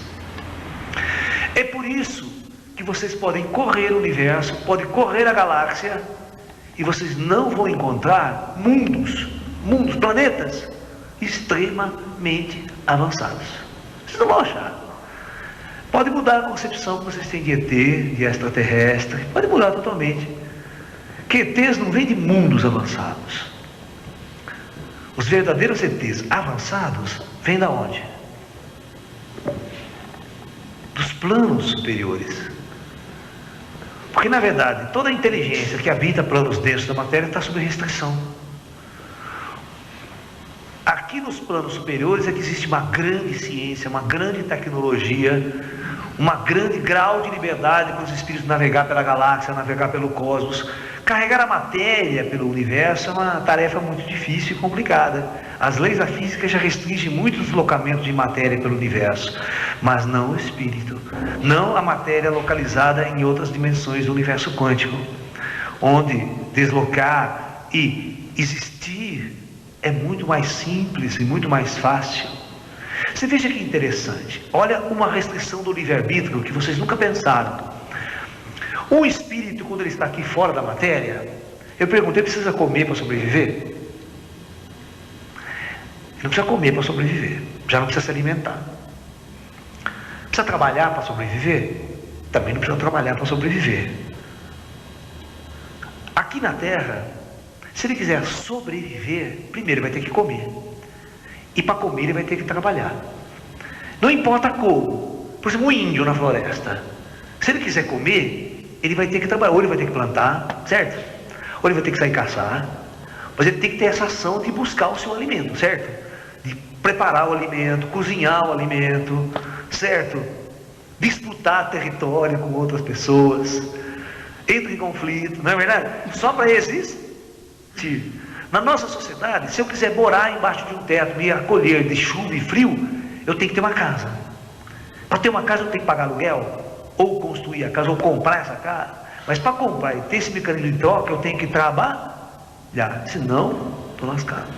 É por isso que vocês podem correr o universo, podem correr a galáxia, e vocês não vão encontrar mundos, planetas extremamente avançados. Vocês não vão achar. Pode mudar a concepção que vocês têm de ET, de extraterrestre, pode mudar totalmente. Que ETs não vêm de mundos avançados. Os verdadeiros ETs avançados vêm da onde? Dos planos superiores. Porque na verdade toda a inteligência que habita planos densos da matéria está sob restrição. Aqui nos planos superiores é que existe uma grande ciência, uma grande tecnologia, um grande grau de liberdade para os espíritos navegar pela galáxia, navegar pelo cosmos. Carregar a matéria pelo universo é uma tarefa muito difícil e complicada. As leis da física já restringem muito o deslocamento de matéria pelo universo, mas não o espírito, não a matéria localizada em outras dimensões do universo quântico, onde deslocar e existir é muito mais simples e muito mais fácil. Você veja que interessante, olha uma restrição do livre-arbítrio que vocês nunca pensaram. O espírito, quando ele está aqui fora da matéria, eu perguntei, precisa comer para sobreviver? Ele não precisa comer para sobreviver, já não precisa se alimentar. Precisa trabalhar para sobreviver? Também não precisa trabalhar para sobreviver. Aqui na Terra, se ele quiser sobreviver, primeiro ele vai ter que comer. E para comer ele vai ter que trabalhar. Não importa como. Por exemplo, um índio na floresta. Se ele quiser comer, ele vai ter que trabalhar. Ou ele vai ter que plantar, certo? Ou ele vai ter que sair caçar. Mas ele tem que ter essa ação de buscar o seu alimento, certo? De preparar o alimento, cozinhar o alimento, certo? Disputar território com outras pessoas. Entra em conflito, não é verdade? Só para existir. Na nossa sociedade, se eu quiser morar embaixo de um teto, me acolher de chuva e frio, eu tenho que ter uma casa. Para ter uma casa eu tenho que pagar aluguel, ou construir a casa, ou comprar essa casa. Mas para comprar e ter esse mecanismo de troca, eu tenho que trabalhar, senão estou lascado.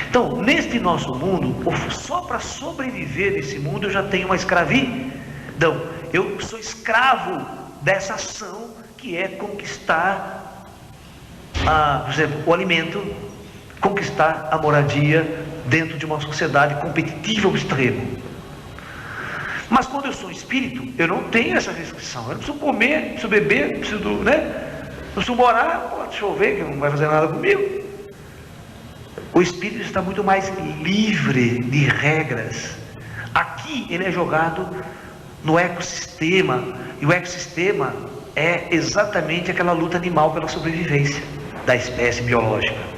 Então, neste nosso mundo, só para sobreviver nesse mundo, eu já tenho uma escravidão. Eu sou escravo dessa ação que é conquistar, por exemplo, o alimento, conquistar a moradia dentro de uma sociedade competitiva ao extremo. Mas quando eu sou espírito, eu não tenho essa restrição. Eu não preciso comer, não preciso beber, não preciso, não preciso morar, pode chover que não vai fazer nada comigo. O espírito está muito mais livre de regras. Aqui ele é jogado no ecossistema, e o ecossistema é exatamente aquela luta animal pela sobrevivência da espécie biológica.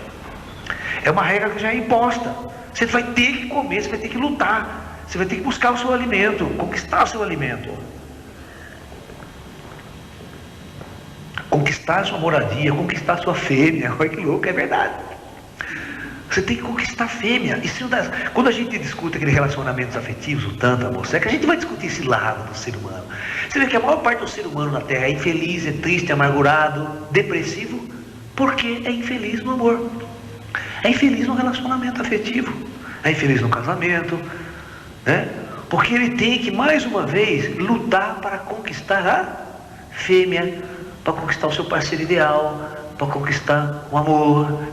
É uma regra que já é imposta. Você vai ter que comer, você vai ter que lutar, você vai ter que buscar o seu alimento, conquistar o seu alimento, conquistar a sua moradia, conquistar a sua fêmea. Olha que louco, é verdade. Você tem que conquistar a fêmea. Quando a gente discute aqueles relacionamentos afetivos, o tanto, amor, é que a gente vai discutir esse lado do ser humano. Você vê que a maior parte do ser humano na Terra é infeliz, é triste, é amargurado, depressivo, porque é infeliz no amor, é infeliz no relacionamento afetivo, é infeliz no casamento, né? Porque ele tem que, mais uma vez, lutar para conquistar a fêmea, para conquistar o seu parceiro ideal, para conquistar o amor.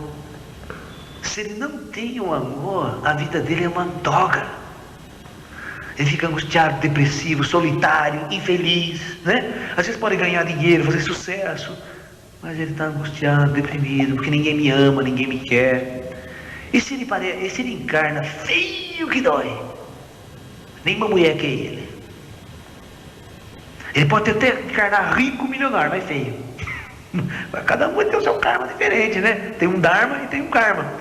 Se ele não tem o amor, a vida dele é uma droga. Ele fica angustiado, depressivo, solitário, infeliz, né? Às vezes pode ganhar dinheiro, fazer sucesso, mas ele está angustiado, deprimido, porque ninguém me ama, ninguém me quer. E se ele encarna feio que dói, nenhuma mulher quer ele. Ele pode até encarnar rico, milionário, mas feio. Cada um tem o seu karma diferente, né? Tem um dharma e tem um karma.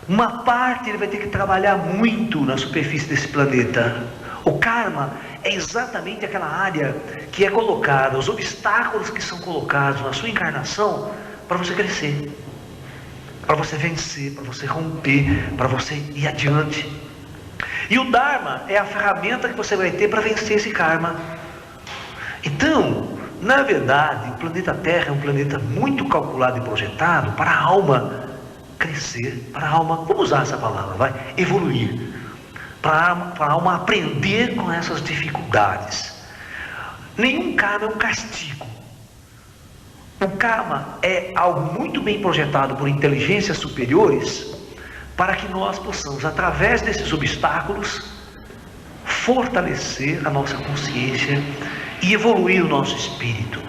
Uma parte ele vai ter que trabalhar muito na superfície desse planeta. O karma é exatamente aquela área que é colocada, os obstáculos que são colocados na sua encarnação para você crescer, para você vencer, para você romper, para você ir adiante. E o dharma é a ferramenta que você vai ter para vencer esse karma. Então, na verdade, o planeta Terra é um planeta muito calculado e projetado para a alma crescer, para a alma, vamos usar essa palavra, vai, evoluir, para a alma aprender com essas dificuldades. Nenhum karma é um castigo. O karma é algo muito bem projetado por inteligências superiores, para que nós possamos, através desses obstáculos, fortalecer a nossa consciência e evoluir o nosso espírito.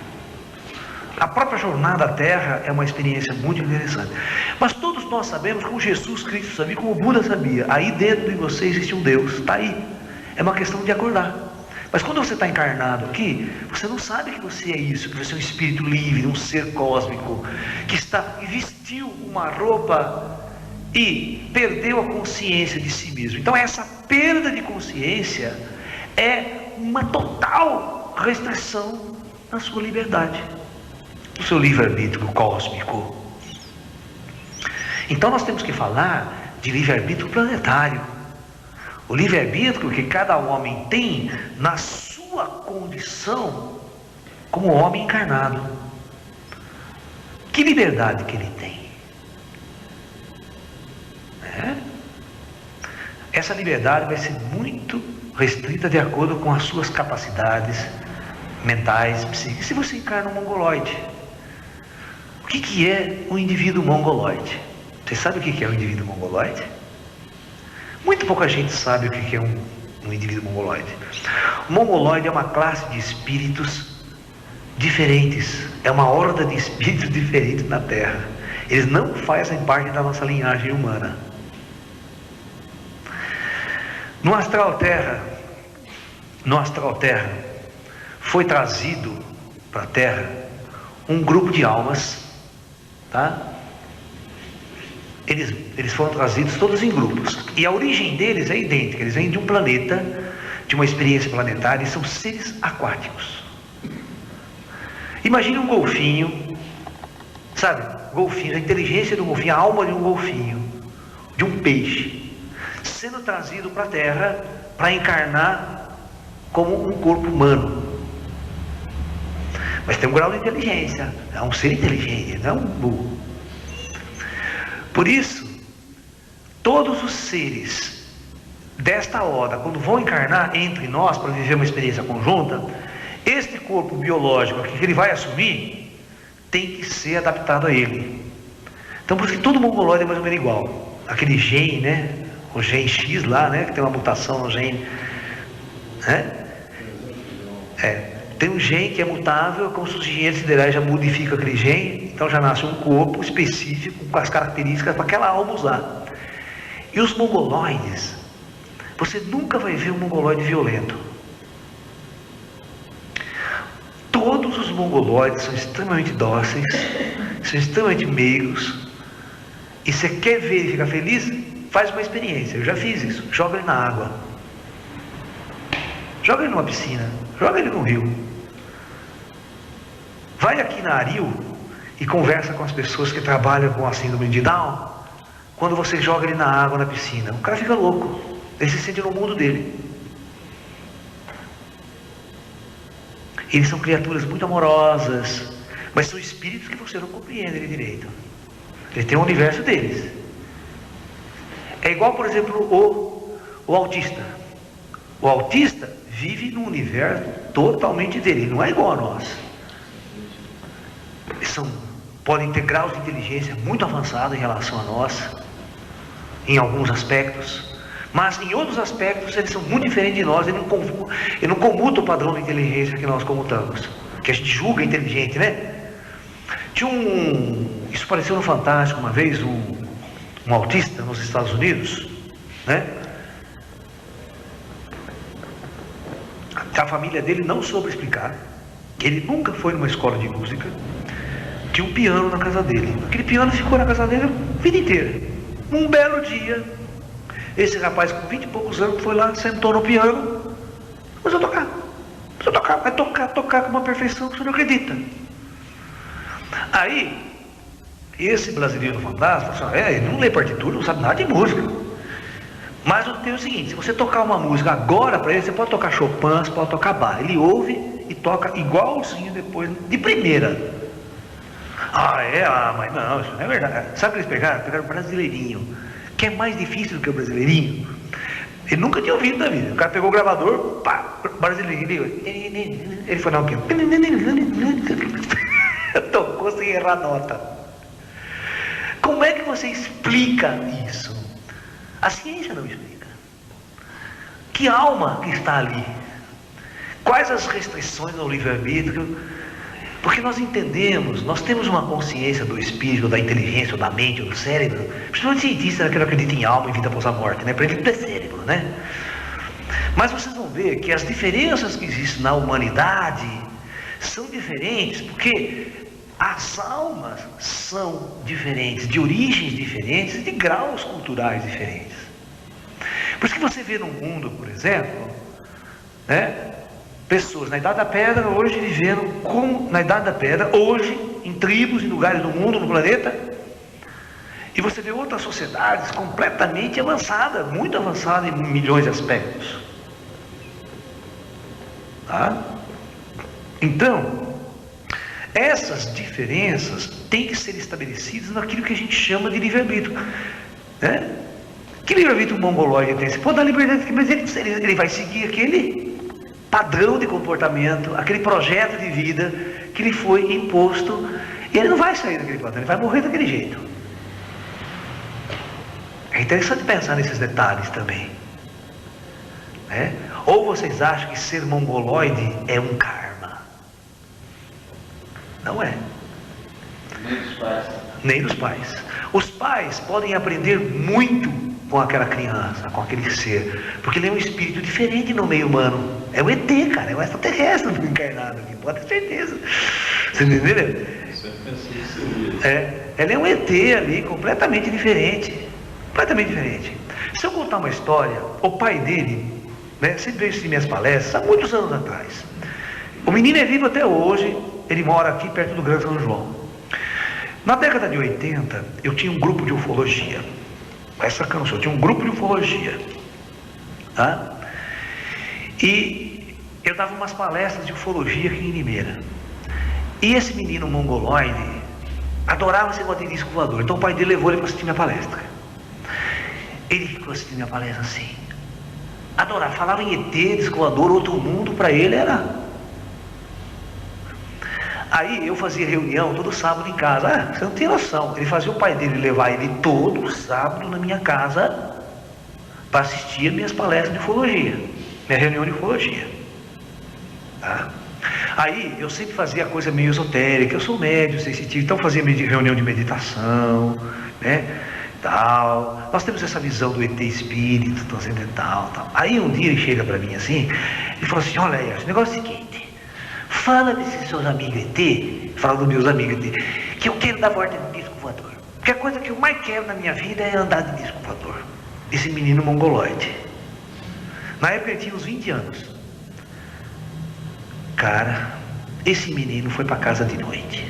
A própria jornada à Terra é uma experiência muito interessante. Mas todos nós sabemos, como Jesus Cristo sabia, como o Buda sabia, aí dentro de você existe um Deus, está aí. É uma questão de acordar. Mas quando você está encarnado aqui, você não sabe que você é isso, que você é um espírito livre, um ser cósmico, que vestiu uma roupa e perdeu a consciência de si mesmo. Então essa perda de consciência é uma total restrição na sua liberdade, no seu livre-arbítrio cósmico. Então nós temos que falar de livre-arbítrio planetário. O livre-arbítrio que cada homem tem na sua condição como homem encarnado. Que liberdade que ele tem? Essa liberdade vai ser muito restrita de acordo com as suas capacidades mentais, psíquicas. Se você encarna um mongoloide, o que é um indivíduo mongoloide? Você sabe o que é um indivíduo mongoloide? Muito pouca gente sabe o que é um indivíduo mongoloide. O mongoloide é uma classe de espíritos diferentes, é uma horda de espíritos diferentes na Terra. Eles não fazem parte da nossa linhagem humana. No astral Terra, foi trazido para a Terra um grupo de almas, tá? Eles foram trazidos todos em grupos, e a origem deles é idêntica. Eles vêm de um planeta, de uma experiência planetária, e são seres aquáticos. Imagine um golfinho, sabe? Golfinho, a inteligência do golfinho, a alma de um golfinho, de um peixe, sendo trazido para a Terra para encarnar como um corpo humano. Mas tem um grau de inteligência, é um ser inteligente, não é um burro. Por isso, todos os seres desta ordem, quando vão encarnar entre nós para viver uma experiência conjunta, este corpo biológico que ele vai assumir tem que ser adaptado a ele. Então, por isso que todo mongoloide é mais ou menos igual. Aquele gene, né? O gene X lá, né? Que tem uma mutação no gene, né? Tem um gene que é mutável, como se os engenheiros siderais já modificam aquele gene, então já nasce um corpo específico com as características para aquela alma usar. E os mongoloides, você nunca vai ver um mongoloide violento. Todos os mongoloides são extremamente dóceis, são extremamente meigos, e você quer ver ele ficar feliz? Faz uma experiência. Eu já fiz isso. Joga ele na água, joga ele numa piscina, joga ele no rio. Vai aqui na Aril e conversa com as pessoas que trabalham com a síndrome de Down. Quando você joga ele na água, na piscina, o cara fica louco. Ele se sente no mundo dele. Eles são criaturas muito amorosas, mas são espíritos que você não compreende ele direito. Eles têm um universo deles. É igual, por exemplo, o autista. O autista vive num universo totalmente dele, ele não é igual a nós. Eles podem ter graus de inteligência muito avançados em relação a nós, em alguns aspectos, mas em outros aspectos eles são muito diferentes de nós. Ele não comuta o padrão de inteligência que nós comutamos, que a gente julga inteligente, né? Isso apareceu no Fantástico uma vez, um autista nos Estados Unidos, né? A família dele não soube explicar. Ele nunca foi numa escola de música. Tinha um piano na casa dele. Aquele piano ficou na casa dele a vida inteira. Um belo dia, esse rapaz com 20 e poucos anos foi lá, sentou no piano. Começou a tocar. Vai tocar com uma perfeição que você não acredita. Aí, esse brasileiro fantástico falou assim, ele não lê partitura, não sabe nada de música. Mas tem o seguinte, se você tocar uma música agora para ele, você pode tocar Chopin, você pode tocar Bach. Ele ouve e toca igualzinho depois, de primeira. Mas não, isso não é verdade. Sabe o que eles pegaram? Pegaram o brasileirinho, que é mais difícil do que o brasileirinho. Ele nunca tinha ouvido na vida. O cara pegou o gravador, pá, brasileirinho. Ele foi não, tocou sem errar a nota. Como é que você explica isso? A ciência não explica. Que alma que está ali? Quais as restrições ao livre-arbítrio? Porque nós entendemos, nós temos uma consciência do espírito, da inteligência, ou da mente, ou do cérebro, principalmente cientista, que não acredita em alma e vida após a morte, né? Para ele tudo é cérebro, né? Mas vocês vão ver que as diferenças que existem na humanidade são diferentes, porque as almas são diferentes, de origens diferentes e de graus culturais diferentes. Por isso que você vê no mundo, por exemplo, né? Pessoas na Idade da Pedra hoje vivendo como na Idade da Pedra, hoje, em tribos, em lugares do mundo, no planeta. E você vê outras sociedades completamente avançadas, muito avançadas em milhões de aspectos. Tá? Então, essas diferenças têm que ser estabelecidas naquilo que a gente chama de livre-arbítrio. Né? Que livre-arbítrio mongoloide tem? Você pode dar liberdade, mas ele vai seguir aquele padrão de comportamento, aquele projeto de vida que lhe foi imposto, e ele não vai sair daquele padrão, ele vai morrer daquele jeito. É interessante pensar nesses detalhes também, né? Ou vocês acham que ser mongoloide é um karma? Não é. Nem dos pais. Nem dos pais. Os pais podem aprender muito com aquela criança, com aquele ser, porque ele é um espírito diferente no meio humano. É um ET, cara, é um extraterrestre encarnado aqui, pode ter certeza. Você entendeu? Ele é um ET ali, completamente diferente. Completamente diferente. Se eu contar uma história, o pai dele, né, sempre veio assistir minhas palestras, há muitos anos atrás. O menino é vivo até hoje, ele mora aqui perto do Grande São João. Na década de 80, eu tinha um grupo de ufologia. Essa canção, eu tinha um grupo de ufologia. Tá? E eu dava umas palestras de ufologia aqui em Limeira. E esse menino mongoloide adorava esse negócio de disco voador. Então o pai dele levou ele para assistir minha palestra. Ele ficou assistindo minha palestra assim. Adorava, falava em ET, disco voador, outro mundo, para ele era. Aí eu fazia reunião todo sábado em casa. Você não tem noção. Ele fazia o pai dele levar ele todo sábado na minha casa para assistir as minhas palestras de ufologia, minha reunião de ufologia. Tá? Aí eu sempre fazia coisa meio esotérica. Eu sou médium, sensitivo, então fazia reunião de meditação, né? Tal. Nós temos essa visão do ET espírito, transcendental, tal. Aí um dia ele chega para mim assim, ele falou assim: olha aí, o negócio é o seguinte. Fala desses seus amigos ET, fala dos meus amigos ET, que eu quero dar volta de disco voador. Porque a coisa que eu mais quero na minha vida é andar de disco voador. Esse menino mongoloide. Na época ele tinha uns 20 anos. Cara, esse menino foi para casa de noite.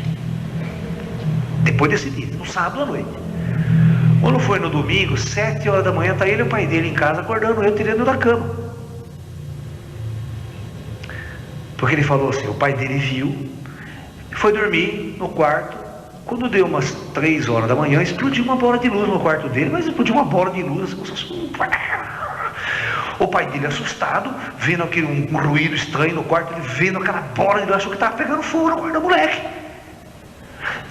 Depois desse dia, no sábado à noite. Quando foi no domingo, 7 horas da manhã, tá ele e o pai dele em casa acordando eu, tirando da cama. Porque ele falou assim, o pai dele viu, foi dormir no quarto, quando deu umas 3 horas da manhã, explodiu uma bola de luz no quarto dele, mas explodiu uma bola de luz, o pai dele assustado, vendo aquele um ruído estranho no quarto, ele vendo aquela bola, ele achou que estava pegando fogo no quarto do moleque.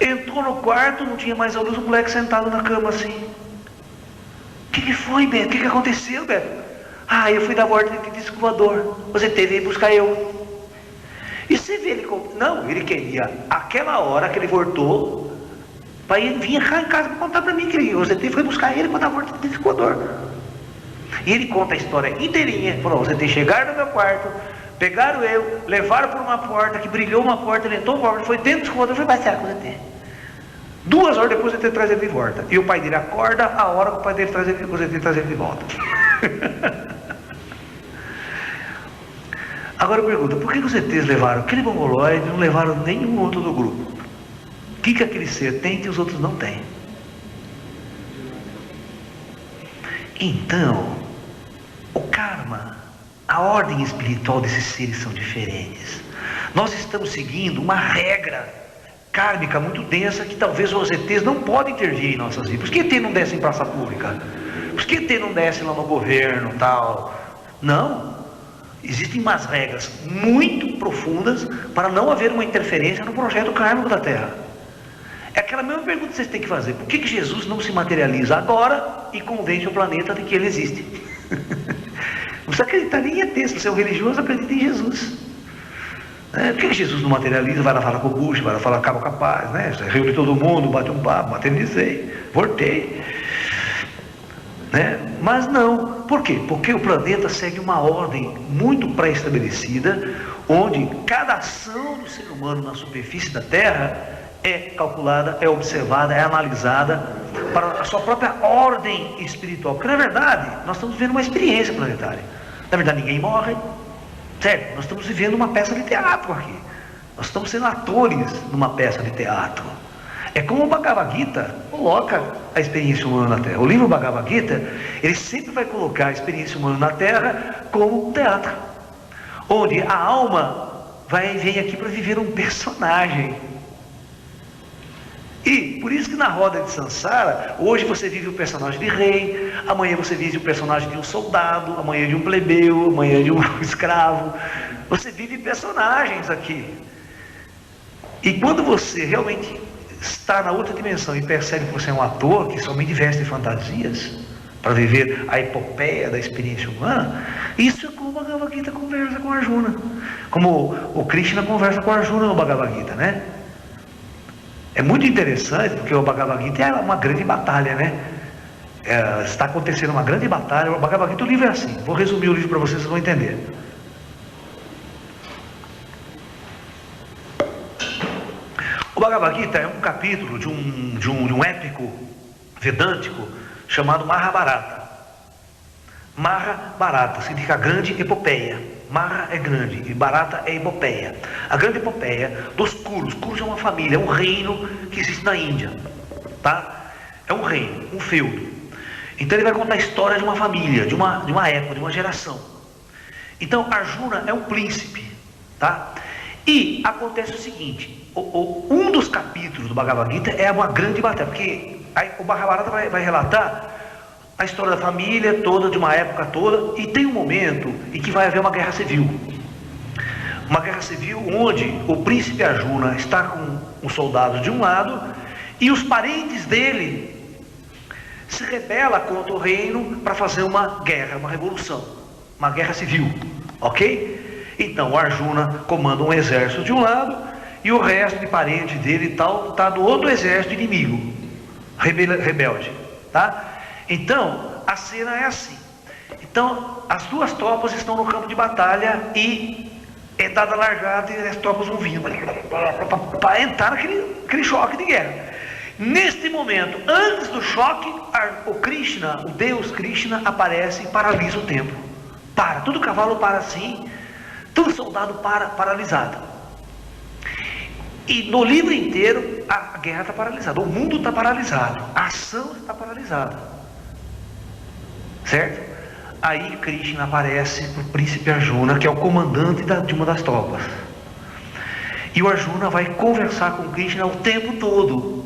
Entrou no quarto, não tinha mais a luz, o moleque sentado na cama assim. O que foi, Beto? O que aconteceu, Beto? Ah, eu fui dar volta de disco voador, você teve que ir buscar eu. E você vê ele como... Não, ele queria, aquela hora que ele voltou, para ele vir cá em casa para contar para mim que você foi buscar ele para dar volta de disco voador. E ele conta a história inteirinha. Falou, você tem que chegar no meu quarto, pegaram eu, levaram por uma porta, que brilhou uma porta, ele entrou uma porta, foi dentro do disco voador, foi passear com você. 2 horas depois você traz ele de volta. E o pai dele acorda a hora que o pai dele traz ele de volta. Agora eu pergunto, por que os ETs levaram aquele mongoloide e não levaram nenhum outro do grupo? O que aquele ser tem que os outros não têm? Então, o karma, a ordem espiritual desses seres são diferentes. Nós estamos seguindo uma regra kármica muito densa que talvez os ETs não podem intervir em nossas vidas. Por que ET não desce em praça pública? Por que ET não desce lá no governo tal? Não. Existem umas regras muito profundas para não haver uma interferência no projeto kármico da Terra. É aquela mesma pergunta que vocês têm que fazer. Por que Jesus não se materializa agora e convence o planeta de que ele existe? Não precisa acreditar nem em ET. Se você é um religioso, acredita em Jesus. Por que Jesus não materializa, vai lá falar com o Bush, vai lá falar cabo capaz, né? Reúne todo mundo, bate um papo, materializei, voltei. Mas não, por quê? Porque o planeta segue uma ordem muito pré-estabelecida, onde cada ação do ser humano na superfície da Terra é calculada, é observada, é analisada para a sua própria ordem espiritual. Porque na verdade, nós estamos vivendo uma experiência planetária. Na verdade, ninguém morre, certo? Nós estamos vivendo uma peça de teatro aqui. Nós estamos sendo atores numa peça de teatro. É como o Bhagavad Gita coloca a experiência humana na Terra. O livro Bhagavad Gita, ele sempre vai colocar a experiência humana na Terra como um teatro, onde a alma vem aqui para viver um personagem. E por isso que na roda de Sansara, hoje você vive o personagem de rei, amanhã você vive o personagem de um soldado, amanhã de um plebeu, amanhã de um escravo. Você vive personagens aqui. E quando você realmente está na outra dimensão e percebe que você é um ator que somente veste fantasias para viver a epopeia da experiência humana, isso é como o Bhagavad Gita conversa com Arjuna, como o Krishna conversa com Arjuna no Bhagavad Gita, né? É muito interessante porque o Bhagavad Gita é uma grande batalha, né? Está acontecendo uma grande batalha. O Bhagavad Gita, o livro é assim, vou resumir o livro para vocês vão entender. O Bhagavad Gita é um capítulo de um épico vedântico chamado Mahabharata. Mahabharata significa grande epopeia. Maha é grande e Bharata é epopeia. A grande epopeia dos Kurus. Kurus é uma família, é um reino que existe na Índia, tá? É um reino, um feudo. Então ele vai contar a história de uma família, de uma época, de uma geração. Então Arjuna é um príncipe, tá? E acontece o seguinte, um dos capítulos do Bhagavad Gita é uma grande batalha, porque o Mahabharata vai relatar a história da família toda, de uma época toda, e tem um momento em que vai haver uma guerra civil. Uma guerra civil onde o príncipe Arjuna está com os soldados de um lado, e os parentes dele se rebelam contra o reino para fazer uma guerra, uma revolução, uma guerra civil, ok? Então o Arjuna comanda um exército de um lado, e o resto de parentes dele e tal, está do outro exército inimigo, rebelde, tá? Então, a cena é assim. Então, as duas tropas estão no campo de batalha e é dada a largada e as tropas vão vindo para entrar naquele choque de guerra. Neste momento, antes do choque, o Krishna, o Deus Krishna, aparece e paralisa o tempo. Para, todo cavalo para assim, todo soldado paralisado. E no livro inteiro, a guerra está paralisada, o mundo está paralisado, a ação está paralisada. Certo? Aí Krishna aparece para o príncipe Arjuna, que é o comandante de uma das tropas. E o Arjuna vai conversar com Krishna o tempo todo.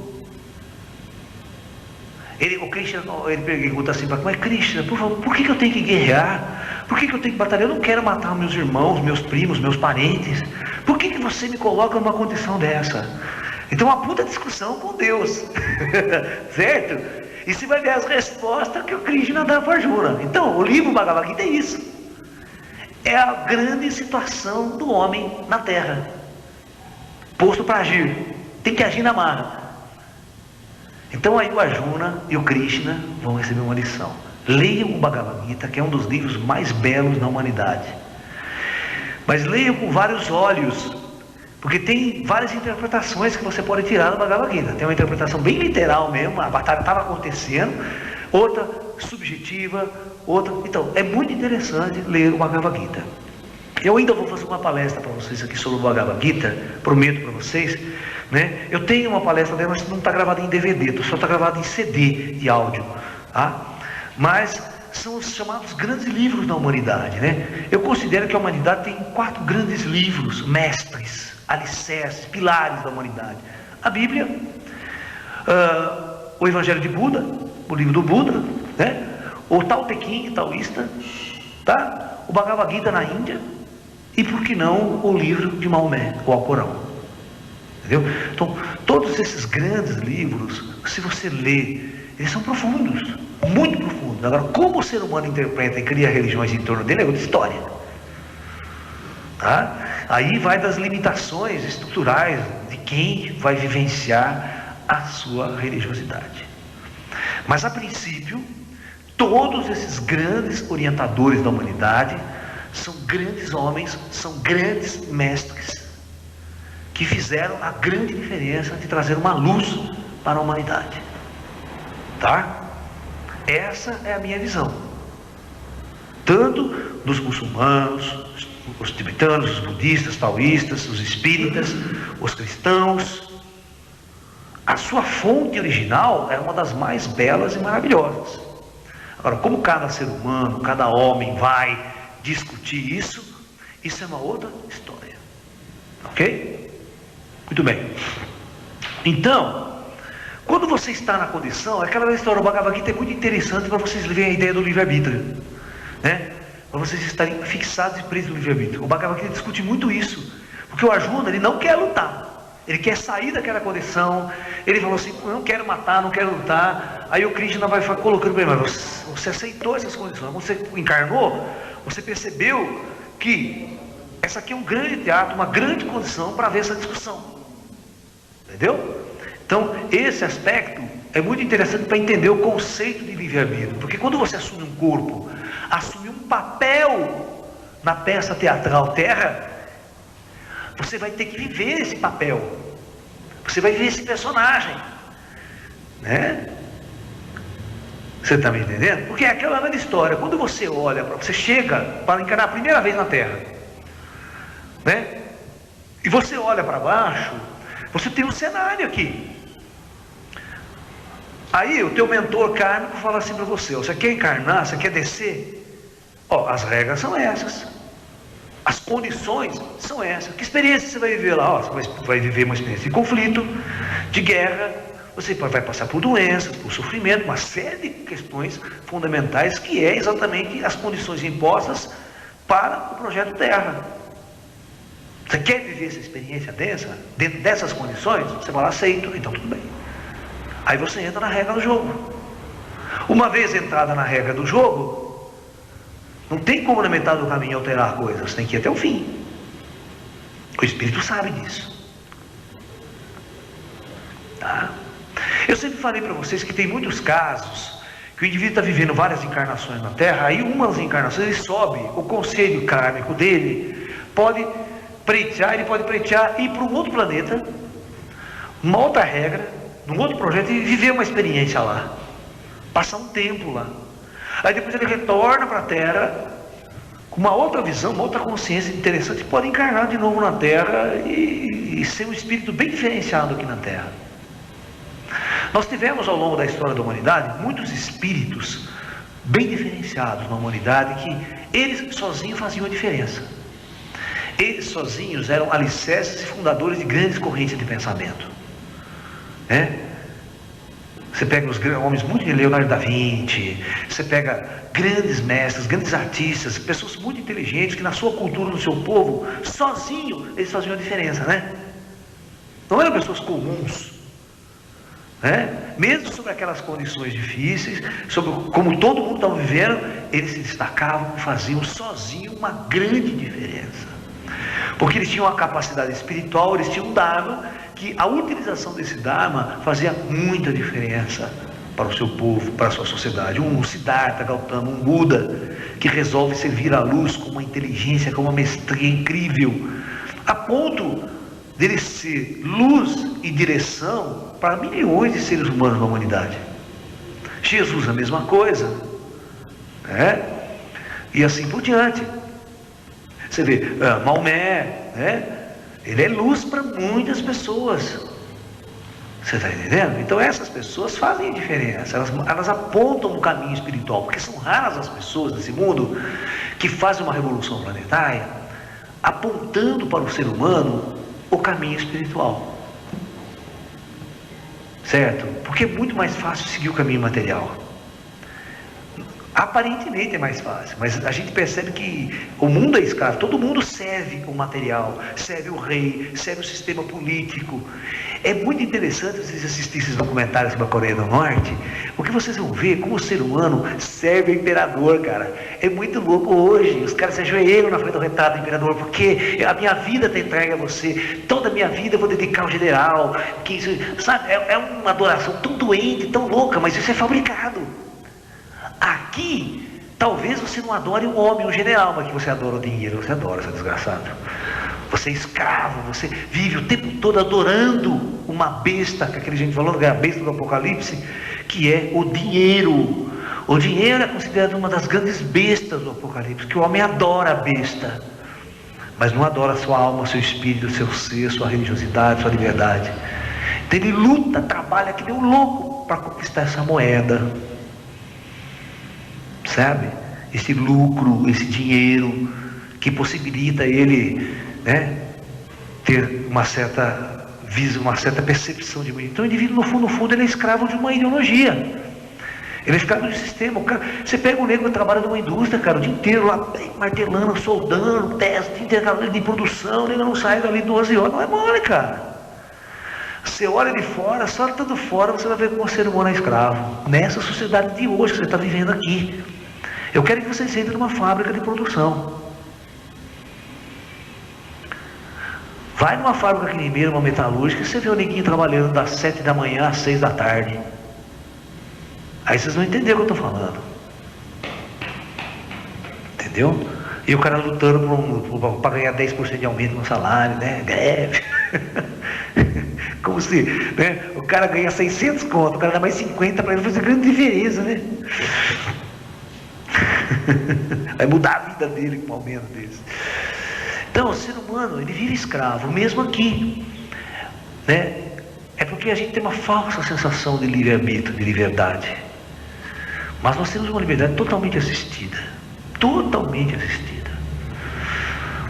O Krishna pergunta assim para ele: mas Krishna, por favor, por que eu tenho que guerrear? Por que eu tenho que batalhar? Eu não quero matar meus irmãos, meus primos, meus parentes. Por que você me coloca numa condição dessa? Então uma puta discussão com Deus. Certo? E você vai ver as respostas que o Krishna dá para Arjuna. Então, o livro Bhagavad Gita é isso. É a grande situação do homem na Terra. Posto para agir. Tem que agir na marra. Então aí o Arjuna e o Krishna vão receber uma lição. Leiam o Bhagavad Gita, que é um dos livros mais belos da humanidade. Mas leiam com vários olhos. Porque tem várias interpretações que você pode tirar do Bhagavad Gita. Tem uma interpretação bem literal mesmo, a batalha estava acontecendo, outra subjetiva, outra... Então, é muito interessante ler o Bhagavad Gita. Eu ainda vou fazer uma palestra para vocês aqui sobre o Bhagavad Gita, prometo para vocês, né? Eu tenho uma palestra dela, mas não está gravada em DVD, só está gravada em CD de áudio, tá? Mas são os chamados grandes livros da humanidade, né? Eu considero que a humanidade tem 4 grandes livros, mestres, alicerces, pilares da humanidade: a Bíblia, o Evangelho de Buda, o livro do Buda, né? O Tao Te Ching, taoísta, tá? O Bhagavad Gita na Índia, e por que não o livro de Maomé, o Alcorão, entendeu? Então, todos esses grandes livros, se você lê, eles são profundos, muito profundos. Agora, como o ser humano interpreta e cria religiões em torno dele é outra história. Tá? Aí vai das limitações estruturais de quem vai vivenciar a sua religiosidade. Mas a princípio, todos esses grandes orientadores da humanidade são grandes homens, são grandes mestres que fizeram a grande diferença de trazer uma luz para a humanidade. Tá? Essa é a minha visão. Tanto dos muçulmanos, os tibetanos, os budistas, taoístas, os espíritas, os cristãos. A sua fonte original é uma das mais belas e maravilhosas. Agora, como cada ser humano, cada homem vai discutir isso é uma outra história. Ok? Muito bem. Então, quando você está na condição, aquela história do Bhagavad Gita é muito interessante para vocês verem a ideia do livre-arbítrio, né? Para vocês estarem fixados e presos no livre-arbítrio. O Bhagavad Gita discute muito isso, porque o Arjuna, ele não quer lutar, ele quer sair daquela condição. Ele falou assim: não quero matar, não quero lutar. Aí o Krishna vai colocando para ele: mas você aceitou essas condições, quando você encarnou, você percebeu que essa aqui é um grande teatro, uma grande condição para ver essa discussão. Entendeu? Então, esse aspecto é muito interessante para entender o conceito de livre-arbítrio. Porque quando você assume um corpo, assume um papel na peça teatral Terra, você vai ter que viver esse papel. Você vai viver esse personagem. Né? Você está me entendendo? Porque é aquela velha história. Quando você olha, você chega para encarar a primeira vez na Terra, né? E você olha para baixo, você tem um cenário aqui. Aí o teu mentor kármico fala assim para você: você quer encarnar, você quer descer? Ó, as regras são essas, as condições são essas. Que experiência você vai viver lá? Ó, você vai viver uma experiência de conflito, de guerra. Você vai passar por doenças, por sofrimento, uma série de questões fundamentais, que é exatamente as condições impostas para o projeto Terra. Você quer viver essa experiência densa, dentro dessas condições? Você fala: aceito, então tudo bem. Aí você entra na regra do jogo. Uma vez entrada na regra do jogo, não tem como na metade do caminho alterar coisas, tem que ir até o fim. O Espírito sabe disso. Tá? Eu sempre falei para vocês que tem muitos casos que o indivíduo está vivendo várias encarnações na Terra, aí umas encarnações ele sobe, o conselho kármico dele pode pleitear, ele pode pleitear ir para um outro planeta, uma outra regra, num outro projeto, e viver uma experiência lá, passar um tempo lá. Aí depois ele retorna para a Terra com uma outra visão, uma outra consciência interessante, e pode encarnar de novo na Terra e ser um espírito bem diferenciado aqui na Terra. Nós tivemos ao longo da história da humanidade muitos espíritos bem diferenciados na humanidade, que eles sozinhos faziam a diferença. Eles sozinhos eram alicerces e fundadores de grandes correntes de pensamento. Né? Você pega os homens muito de Leonardo da Vinci, você pega grandes mestres, grandes artistas, pessoas muito inteligentes que na sua cultura, no seu povo, sozinho eles faziam a diferença, né? Não eram pessoas comuns, né? Mesmo sobre aquelas condições difíceis, sobre como todo mundo estava vivendo, eles se destacavam, faziam sozinho uma grande diferença. Porque eles tinham uma capacidade espiritual, eles tinham um Dharma, que a utilização desse Dharma fazia muita diferença para o seu povo, para a sua sociedade. Um Siddhartha Gautama, um Buda, que resolve servir à luz com uma inteligência, com uma mestria incrível, a ponto dele ser luz e direção para milhões de seres humanos na humanidade. Jesus a mesma coisa, né? E assim por diante. Você vê, Maomé, né? Ele é luz para muitas pessoas. Você está entendendo? Então essas pessoas fazem a diferença, elas apontam um caminho espiritual, porque são raras as pessoas nesse mundo que fazem uma revolução planetária apontando para o ser humano o caminho espiritual. Certo? Porque é muito mais fácil seguir o caminho material. Aparentemente é mais fácil, mas a gente percebe que o mundo é escasso, todo mundo serve o material, serve o rei, serve o sistema político. É muito interessante vocês assistirem esses documentários sobre a Coreia do Norte, porque vocês vão ver como o ser humano serve o imperador, cara. É muito louco hoje, os caras se ajoelham na frente do retrato do imperador, porque a minha vida está entregue a você, toda a minha vida eu vou dedicar ao general, que isso, sabe, é uma adoração tão doente, tão louca, mas isso é fabricado. Aqui, talvez você não adore um homem, um general, mas que você adora o dinheiro, você adora, seu desgraçado. Você é escravo, você vive o tempo todo adorando uma besta, que aquele gente falou, que é a besta do Apocalipse, que é o dinheiro. O dinheiro é considerado uma das grandes bestas do Apocalipse, que o homem adora a besta, mas não adora a sua alma, o seu espírito, o seu ser, sua religiosidade, sua liberdade. Então ele luta, trabalha que nem um louco para conquistar essa moeda. Sabe? Esse lucro, esse dinheiro que possibilita ele, né, ter uma certa visão, uma certa percepção de mim. Então o indivíduo, no fundo, ele é escravo de uma ideologia. Ele é escravo de um sistema. Cara, você pega um negro que trabalha numa indústria, cara, o dia inteiro lá, martelando, soldando, teste, o dia inteiro de produção, ele não sai dali 12 horas, não é mole, cara. Você olha de fora, só estando fora, você vai ver como o ser humano é escravo. Nessa sociedade de hoje que você está vivendo aqui. Eu quero que vocês entrem numa fábrica de produção. Vai numa fábrica aqui em Limeira, uma metalúrgica, e você vê o neguinho trabalhando das 7 da manhã às 6 da tarde. Aí vocês vão entender o que eu estou falando. Entendeu? E o cara lutando para ganhar 10% de aumento no salário, né? Greve. Como se, né? O cara ganha 600 conto, o cara dá mais 50 para ele, fazer grande diferença, né? Vai mudar a vida dele com o aumento deles. Então o ser humano, ele vive escravo, mesmo aqui, né? É porque a gente tem uma falsa sensação de livre-arbítrio, de liberdade. Mas nós temos uma liberdade totalmente assistida. Totalmente assistida.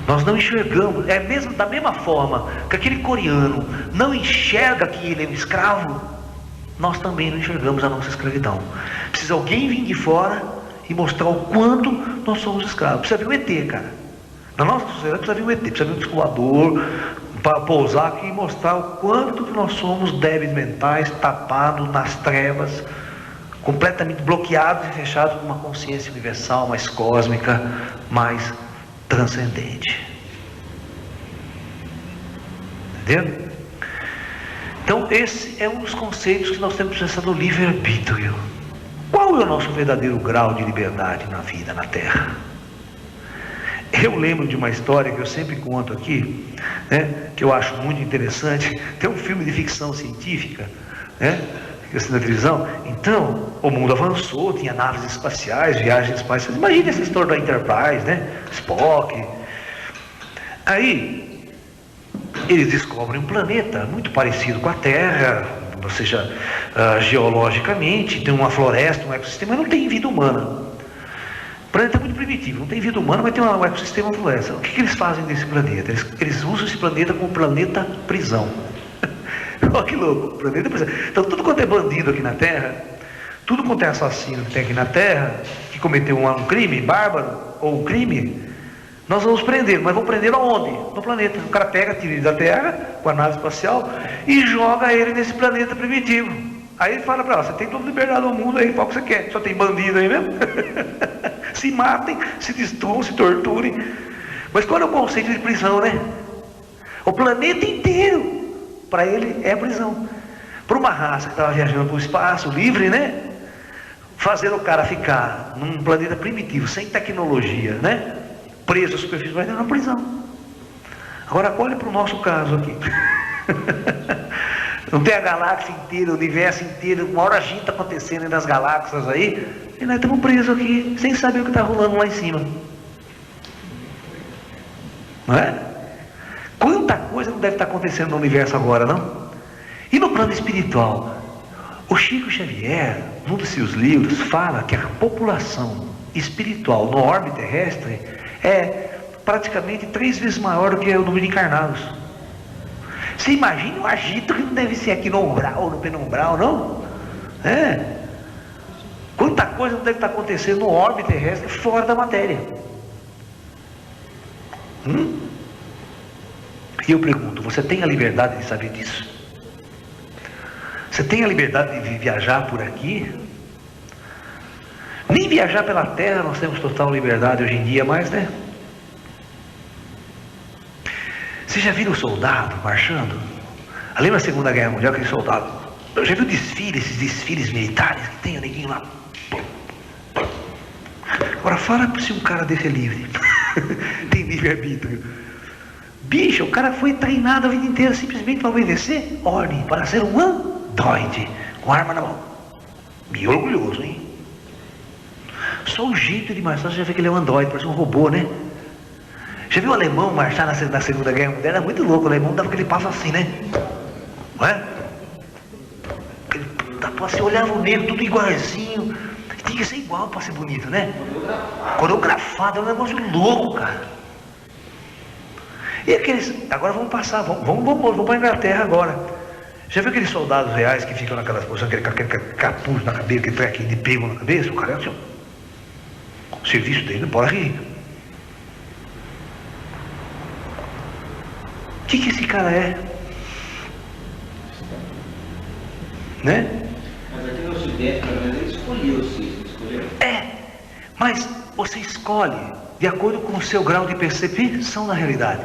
Nós não enxergamos, é mesmo da mesma forma que aquele coreano não enxerga que ele é um escravo, nós também não enxergamos a nossa escravidão. Precisa alguém vir de fora e mostrar o quanto nós somos escravos. Precisa vir um ET, cara. Na nossa sociedade precisa vir um ET, precisa vir um descolador para pousar aqui e mostrar o quanto que nós somos débeis mentais, tapados nas trevas, completamente bloqueados e fechados com uma consciência universal, mais cósmica, mais transcendente. Entendeu? Então esse é um dos conceitos que nós temos que pensar no livre-arbítrio. Qual é o nosso verdadeiro grau de liberdade na vida, na Terra? Eu lembro de uma história que eu sempre conto aqui, né, que eu acho muito interessante. Tem um filme de ficção científica, né, que eu assisti na televisão. Então, o mundo avançou, tinha naves espaciais, viagens espaciais. Imagina essa história da Enterprise, né? Spock. Aí, eles descobrem um planeta muito parecido com a Terra, ou seja, geologicamente, tem uma floresta, um ecossistema, mas não tem vida humana. O planeta é muito primitivo, não tem vida humana, mas tem um ecossistema, uma floresta. O que eles fazem desse planeta? Eles usam esse planeta como planeta prisão. Olha que louco, planeta prisão. Então tudo quanto é bandido aqui na Terra, tudo quanto é assassino que tem aqui na Terra, que cometeu um crime bárbaro, ou um crime, nós vamos prender, mas vamos prender aonde? No planeta. O cara pega, tira ele da Terra, com a nave espacial, e joga ele nesse planeta primitivo. Aí ele fala para ela, você tem toda a liberdade do mundo aí, qual que você quer? Só tem bandido aí mesmo? Se matem, se destruam, se torturem. Mas qual é o conceito de prisão, né? O planeta inteiro, para ele, é prisão. Para uma raça que estava viajando para o espaço livre, né? Fazer o cara ficar num planeta primitivo, sem tecnologia, né? Preso à superfície, vai ter uma prisão. Agora olhe para o nosso caso aqui. Não tem a galáxia inteira, o universo inteiro, uma hora a gente está acontecendo nas galáxias aí, e nós estamos presos aqui, sem saber o que está rolando lá em cima. Não é? Quanta coisa não deve estar acontecendo no universo agora, não? E no plano espiritual, o Chico Xavier, num dos seus livros, fala que a população espiritual no orbe terrestre é praticamente 3 vezes maior do que o número de encarnados. Você imagina o agito que não deve ser aqui no umbral, no penumbral, não? É. Quanta coisa não deve estar acontecendo no orbe terrestre fora da matéria. E eu pergunto, você tem a liberdade de saber disso? Você tem a liberdade de viajar por aqui? Nem viajar pela terra nós temos total liberdade hoje em dia mais, né? Você já viu o soldado marchando? Lembra da Segunda Guerra Mundial, aquele soldado? Eu já viu desfile, esses desfiles militares que tem o neguinho lá? Agora fala se um cara desse é livre. Tem livre-arbítrio. Bicho, o cara foi treinado a vida inteira simplesmente para obedecer ordem, para ser um androide, com arma na mão. Meio orgulhoso, hein? Só o jeito de marchar, você já vê que ele é um androide, parece um robô, né? Já viu o alemão marchar na Segunda Guerra Mundial? Era muito louco, o alemão dava aquele passo assim, né? Não é? Você olhava o negro tudo igualzinho. Tinha que ser igual para ser bonito, né? Coreografado, é um negócio louco, cara. E aqueles. Agora vamos passar, vamos para a Inglaterra agora. Já viu aqueles soldados reais que ficam naquelas posições, aquele capuz na cabeça, aquele trequinho de pego na cabeça? O cara é assim, ó. O serviço dele não pode rir. O que esse cara é? Né? Mas aqui no Ocidente, pelo menos, ele escolheu o cisne, escolheu. Mas você escolhe de acordo com o seu grau de percepção da realidade.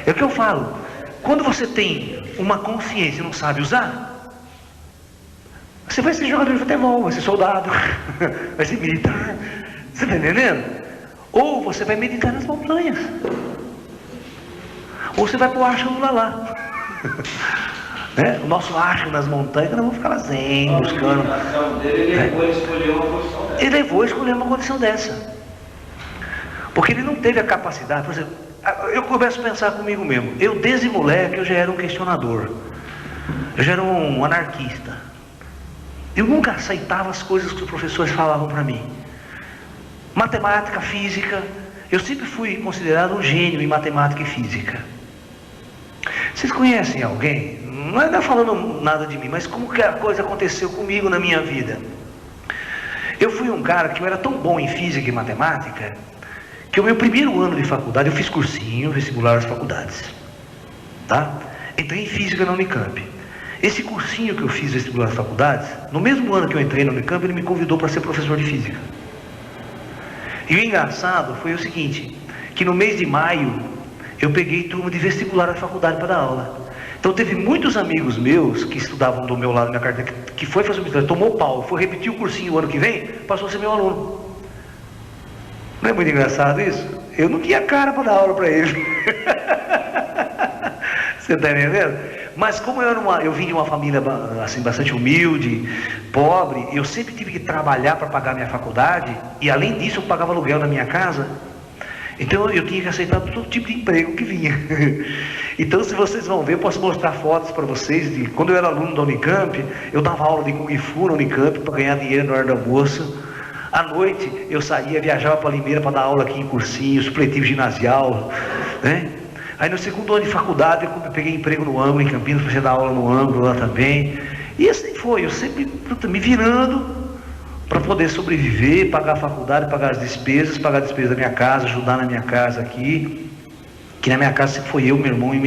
É o que eu falo. Quando você tem uma consciência e não sabe usar, você vai ser jogador de futebol, vai ser soldado, vai ser militar. Você está entendendo? Ou você vai meditar nas montanhas. Ou você vai para o ashram do Lalá. Né? O nosso ashram nas montanhas, nós vamos ficar lá zen, buscando. Ele levou a escolher uma condição dessa. Ele levou a escolher uma condição dessa. Porque ele não teve a capacidade. Por exemplo, eu começo a pensar comigo mesmo. Eu desde moleque eu já era um questionador. Eu já era um anarquista. Eu nunca aceitava as coisas que os professores falavam para mim. Matemática, física. Eu sempre fui considerado um gênio em matemática e física. Vocês conhecem alguém? Não é falando nada de mim, mas como que a coisa aconteceu comigo na minha vida? Eu fui um cara que eu era tão bom em física e matemática, que o meu primeiro ano de faculdade, eu fiz cursinho, vestibular das faculdades. Tá? Entrei em física na Unicamp. Esse cursinho que eu fiz vestibular das faculdades, no mesmo ano que eu entrei na Unicamp, ele me convidou para ser professor de física. E o engraçado foi o seguinte, que no mês de maio, eu peguei turma de vestibular da faculdade para dar aula. Então teve muitos amigos meus que estudavam do meu lado da minha carteira, que foi fazer o vestibular, tomou pau, foi repetir o cursinho o ano que vem, passou a ser meu aluno. Não é muito engraçado isso? Eu não tinha cara para dar aula para ele. Você está entendendo? Mas como eu vim de uma família assim, bastante humilde, pobre, eu sempre tive que trabalhar para pagar minha faculdade, e além disso eu pagava aluguel na minha casa. Então eu tinha que aceitar todo tipo de emprego que vinha. Então, se vocês vão ver, eu posso mostrar fotos para vocês de quando eu era aluno da Unicamp, eu dava aula de Kung Fu na Unicamp para ganhar dinheiro na hora do almoço. À noite eu saía, viajava para Limeira para dar aula aqui em cursinho, supletivo ginasial, né? Aí no segundo ano de faculdade eu peguei emprego no Ângulo em Campinas, para dar aula no Ângulo lá também. E assim foi, eu sempre me virando para poder sobreviver, pagar a faculdade, pagar as despesas da minha casa, ajudar na minha casa aqui. Que na minha casa sempre foi eu, meu irmão e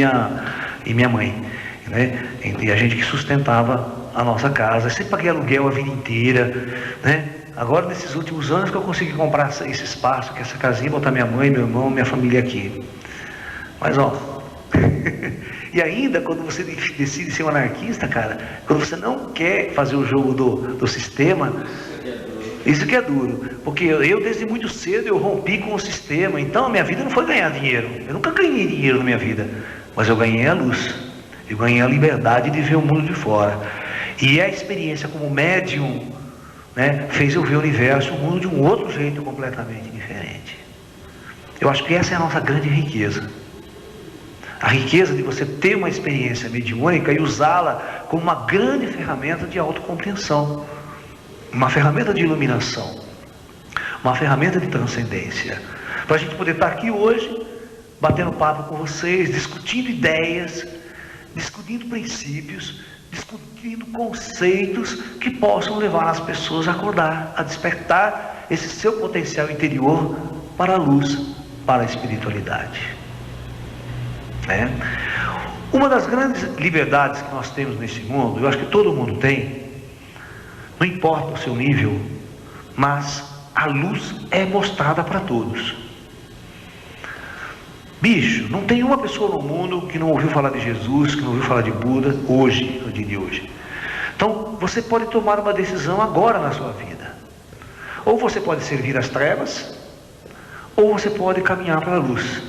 minha mãe, né? E a gente que sustentava a nossa casa. Eu sempre paguei aluguel a vida inteira, né? Agora nesses últimos anos que eu consegui comprar esse espaço, que é essa casinha, botar minha mãe, meu irmão, minha família aqui. Mas ó, e ainda quando você decide ser um anarquista, cara, quando você não quer fazer o jogo do sistema, isso que é duro, porque eu desde muito cedo eu rompi com o sistema, então a minha vida não foi ganhar dinheiro, eu nunca ganhei dinheiro na minha vida, mas eu ganhei a luz, eu ganhei a liberdade de ver o mundo de fora, e a experiência como médium, né, fez eu ver o universo, o mundo de um outro jeito completamente diferente. Eu acho que essa é a nossa grande riqueza, a riqueza de você ter uma experiência mediúnica e usá-la como uma grande ferramenta de autocompreensão, uma ferramenta de iluminação, uma ferramenta de transcendência, para a gente poder estar aqui hoje, batendo papo com vocês, discutindo ideias, discutindo princípios, discutindo conceitos que possam levar as pessoas a acordar, a despertar esse seu potencial interior para a luz, para a espiritualidade. Uma das grandes liberdades que nós temos nesse mundo, eu acho que todo mundo tem, não importa o seu nível, mas a luz é mostrada para todos. Bicho, não tem uma pessoa no mundo que não ouviu falar de Jesus, que não ouviu falar de Buda, hoje, no dia de hoje. Então, você pode tomar uma decisão agora na sua vida. Ou você pode servir as trevas, ou você pode caminhar para a luz.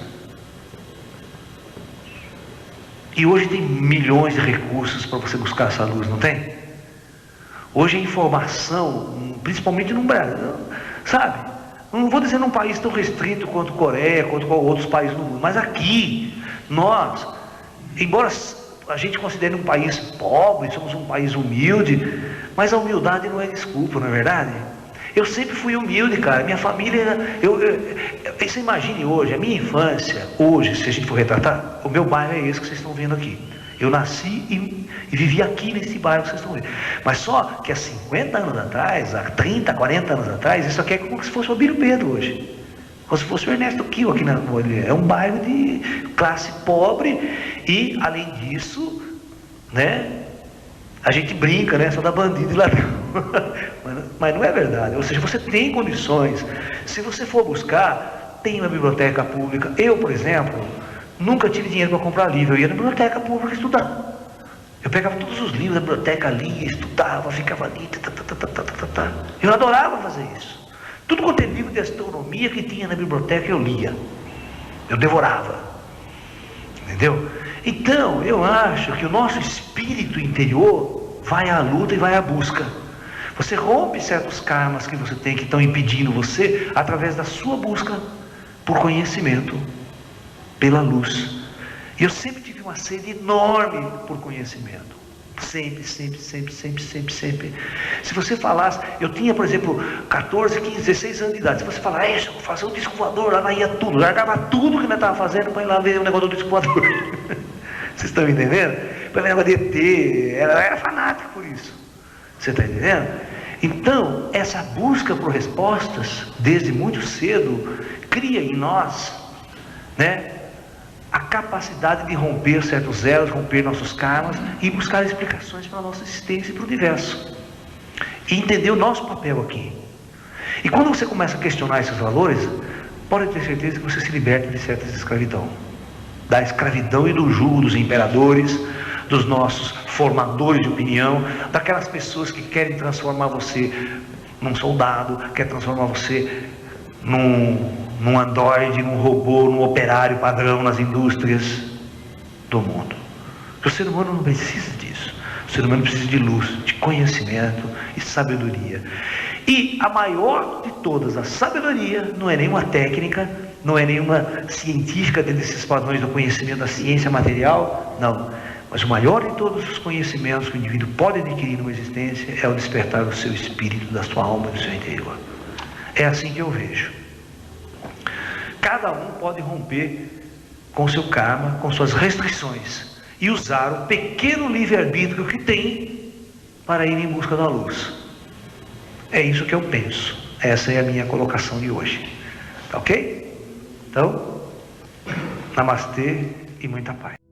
E hoje tem milhões de recursos para você buscar essa luz, não tem? Hoje a informação, principalmente no Brasil, sabe? Não vou dizer num país tão restrito quanto Coreia, quanto outros países do mundo, mas aqui, nós, embora a gente considere um país pobre, somos um país humilde, mas a humildade não é desculpa, não é verdade? Eu sempre fui humilde, cara. Minha família, você imagine hoje, a minha infância, hoje, se a gente for retratar, o meu bairro é esse que vocês estão vendo aqui. Eu nasci e vivi aqui nesse bairro que vocês estão vendo. Mas só que há 50 anos atrás, há 30, 40 anos atrás, isso aqui é como se fosse o Abílio Pedro hoje. Como se fosse o Ernesto Kiel aqui na Morelia. É um bairro de classe pobre e, além disso, né, a gente brinca, né, só da bandido e ladrão. Mas não é verdade. Ou seja, você tem condições. Se você for buscar, tem uma biblioteca pública. Eu, por exemplo, nunca tive dinheiro para comprar livro. Eu ia na biblioteca pública estudar. Eu pegava todos os livros da biblioteca, lia, estudava, ficava ali. Eu adorava fazer isso. Tudo quanto é livro de astronomia que tinha na biblioteca, eu lia. Eu devorava. Entendeu? Então, eu acho que o nosso espírito interior vai à luta e vai à busca. Você rompe certos karmas que você tem, que estão impedindo você, através da sua busca por conhecimento, pela luz. E eu sempre tive uma sede enorme por conhecimento. Sempre. Se você falasse, eu tinha, por exemplo, 14, 15, 16 anos de idade. Se você falar, eu vou fazer um disco voador, lá ia tudo, largava tudo que nós estava fazendo para ir lá ver o negócio do disco voador. Vocês estão entendendo? Para ver o negócio de ET, era fanático por isso. Você está entendendo? Então, essa busca por respostas, desde muito cedo, cria em nós, né, a capacidade de romper certos elos, romper nossos karmas e buscar explicações para a nossa existência e para o universo. E entender o nosso papel aqui. E quando você começa a questionar esses valores, pode ter certeza que você se liberta de certas escravidão. Da escravidão e do jugo dos imperadores, dos nossos formadores de opinião, daquelas pessoas que querem transformar você num soldado, querem transformar você num androide, num robô, num operário padrão nas indústrias do mundo. O ser humano não precisa disso. O ser humano precisa de luz, de conhecimento e sabedoria. E a maior de todas, a sabedoria, não é nenhuma técnica, não é nenhuma científica dentro desses padrões do conhecimento da ciência material, não. Mas o maior de todos os conhecimentos que o indivíduo pode adquirir numa existência é o despertar do seu espírito, da sua alma, do seu interior. É assim que eu vejo. Cada um pode romper com seu karma, com suas restrições e usar o pequeno livre-arbítrio que tem para ir em busca da luz. É isso que eu penso. Essa é a minha colocação de hoje. Tá ok? Então, namastê e muita paz.